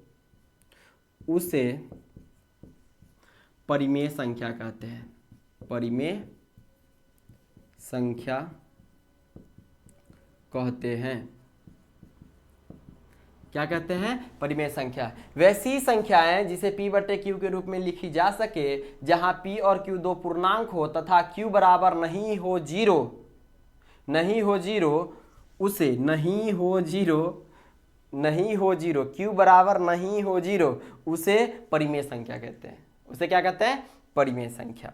उसे परिमेय संख्या कहते हैं। परिमेय संख्या कहते हैं। क्या कहते हैं? परिमेय संख्या। वैसी संख्याएं जिसे P/Q के रूप में लिखी जा सके जहां P और Q दो पूर्णांक हो तथा Q बराबर नहीं हो Q बराबर नहीं हो जीरो, उसे परिमेय संख्या कहते हैं। उसे क्या कहते हैं? परिमेय संख्या।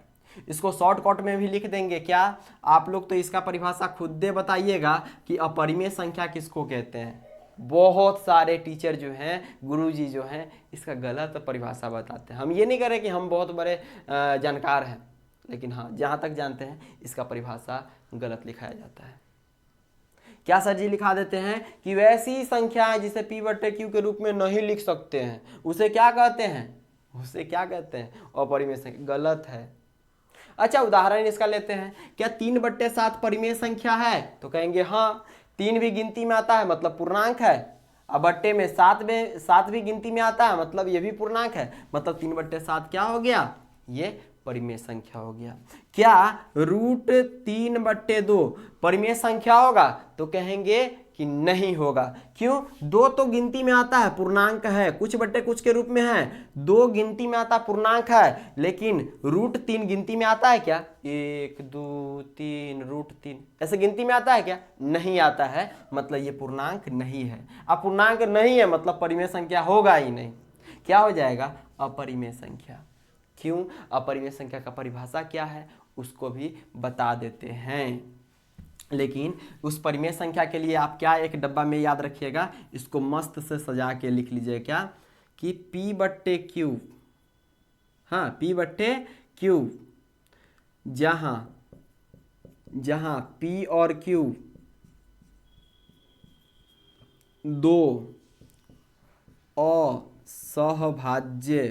इसको शॉर्टकट में भी लिख देंगे। क्या आप लोग तो इसका परिभाषा खुद दे बताइएगा कि अपरिमेय संख्या किसको कहते हैं। बहुत सारे टीचर जो हैं, गुरुजी जो हैं, इसका गलत परिभाषा बताते हैं। हम ये नहीं कह रहे कि हम बहुत बड़े जानकार हैं, लेकिन हाँ, जहाँ तक जानते हैं इसका परिभाषा गलत लिखाया जाता है। क्या सर जी लिखा देते हैं कि वैसी संख्याएं जिसे P/Q के रूप में नहीं लिख सकते हैं उसे क्या कहते हैं? अपरिमेय संख्या। गलत है। अच्छा, उदाहरण इसका लेते हैं। क्या 3/7 परिमेय संख्या है? तो कहेंगे हाँ, 3 भी गिनती में आता है, मतलब पूर्णांक है। अब बट्टे में 7 भी गिनती में आता है, मतलब ये भी पूर्णांक है, मतलब 3/7 क्या हो गया? ये परिमेय संख्या हो गया। क्या √3/2 परिमेय संख्या होगा? तो कहेंगे कि नहीं होगा। क्यों? 2 तो गिनती में आता है, पूर्णांक है, कुछ बट्टे कुछ के रूप में है, 2 गिनती में आता पूर्णांक है, लेकिन √3 गिनती में आता है क्या? 1 2 3 √3 ऐसे गिनती में आता है क्या? नहीं आता है, मतलब ये पूर्णांक नहीं है। अब पूर्णांक नहीं है मतलब परिमेय संख्या होगा ही नहीं। क्या हो जाएगा? अपरिमेय संख्या। क्यों? अपरिमेय संख्या का परिभाषा क्या है उसको भी बता देते हैं। लेकिन उस परिमेय संख्या के लिए आप क्या एक डब्बा में याद रखिएगा, इसको मस्त से सजा के लिख लीजिए। क्या कि P/Q, हाँ, P/Q जहां P और Q दो असहभाज्य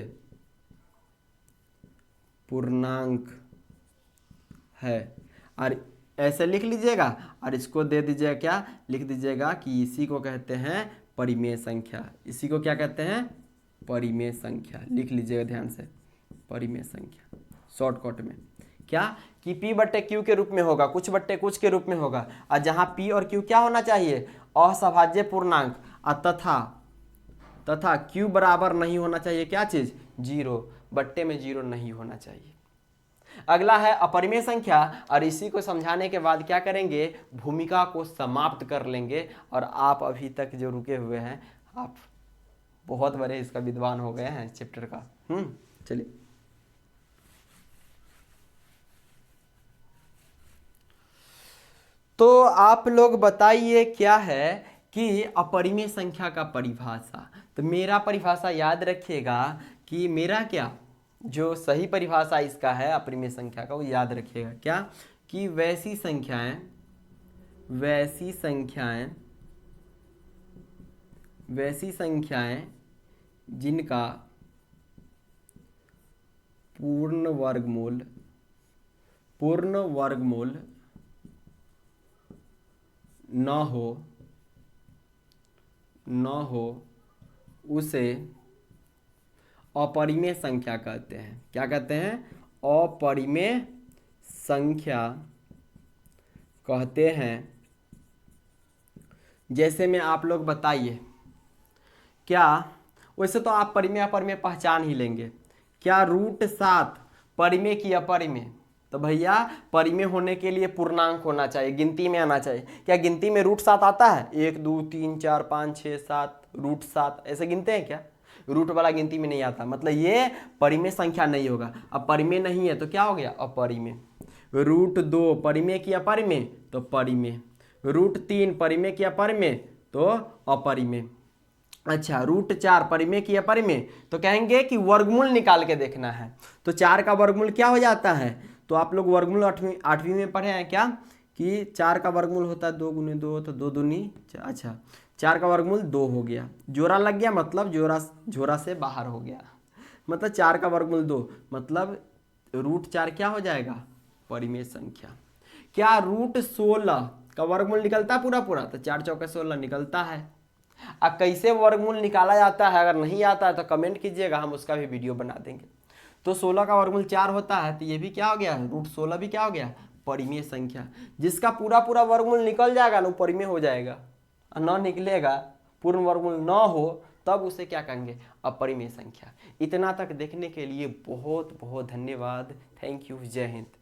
पूर्णांक है, और ऐसे लिख लीजिएगा और इसको दे दीजिएगा, क्या लिख दीजिएगा कि इसी को कहते हैं परिमेय संख्या। इसी को क्या कहते हैं? परिमेय संख्या। लिख लीजिएगा ध्यान से, परिमेय संख्या शॉर्टकट में। क्या कि P/Q के रूप में होगा, कुछ बट्टे कुछ के रूप में होगा, और जहां P और Q क्या होना चाहिए? असहभाज्य पूर्णांक, तथा Q बराबर नहीं होना चाहिए क्या चीज? जीरो। बट्टे में जीरो नहीं होना चाहिए। अगला है अपरिमेय संख्या, और इसी को समझाने के बाद क्या करेंगे? भूमिका को समाप्त कर लेंगे, और आप अभी तक जो रुके हुए हैं, आप बहुत बड़े इसका विद्वान हो गए हैं इस चैप्टर का। चलिए, तो आप लोग बताइए क्या है कि अपरिमेय संख्या का परिभाषा। तो मेरा परिभाषा याद रखिएगा कि मेरा क्या जो सही परिभाषा इसका है अपरिमेय संख्या का, वो याद रखिएगा। क्या कि वैसी संख्याएं जिनका पूर्ण वर्गमूल न हो उसे अपरिमेय संख्या कहते हैं। क्या कहते हैं? अपरिमेय संख्या कहते हैं, जैसे में आप लोग बताइए क्या, वैसे तो आप परिमेय अपरिमेय पहचान ही लेंगे, क्या √7 परिमेय की अपरिमेय? तो भैया परिमेय होने के लिए पूर्णांक होना चाहिए, गिनती में आना चाहिए। क्या गिनती में √7 आता है? 1 2 3 4 5 6 7 √7 ऐसे गिनते हैं क्या? रूट वाला गिनती में नहीं आता, मतलब ये परिमेय संख्या नहीं होगा। अब परिमेय नहीं है तो क्या हो गया? अपरिमेय। √2 परिमेय की अपरिमेय तो परिमेय। √3 परिमेय की अपरिमेय तो अपरिमेय। अच्छा, √4 परिमेय की अपरिमेय तो कहेंगे कि वर्गमूल निकाल के देखना है। तो 4 का वर्गमूल क्या हो जाता है? तो आप लोग वर्गमूल आठवीं में पढ़े हैं क्या कि 4 का वर्गमूल होता है 2 × 2 तो 2 दूनी, अच्छा 4 का वर्गमूल 2 हो गया, जोड़ा लग गया मतलब जोड़ा से बाहर हो गया, मतलब 4 का वर्गमूल 2, मतलब √4 क्या हो जाएगा? परिमेय संख्या। क्या √16 का वर्गमूल निकलता है पूरा पूरा? तो 4 चौके 16 निकलता है। अब कैसे वर्गमूल निकाला जाता है, अगर नहीं आता है तो कमेंट कीजिएगा, हम उसका भी वीडियो बना देंगे। तो 16 का वर्गमूल 4 होता है, तो ये भी क्या हो गया? √16 भी क्या हो गया? परिमेय संख्या। जिसका पूरा पूरा वर्गमूल निकल जाएगा ना, परिमेय हो जाएगा, और न निकलेगा, पूर्ण वर्गमूल न हो, तब उसे क्या कहेंगे? अपरिमेय संख्या। इतना तक देखने के लिए बहुत बहुत धन्यवाद। Thank you. जय हिंद।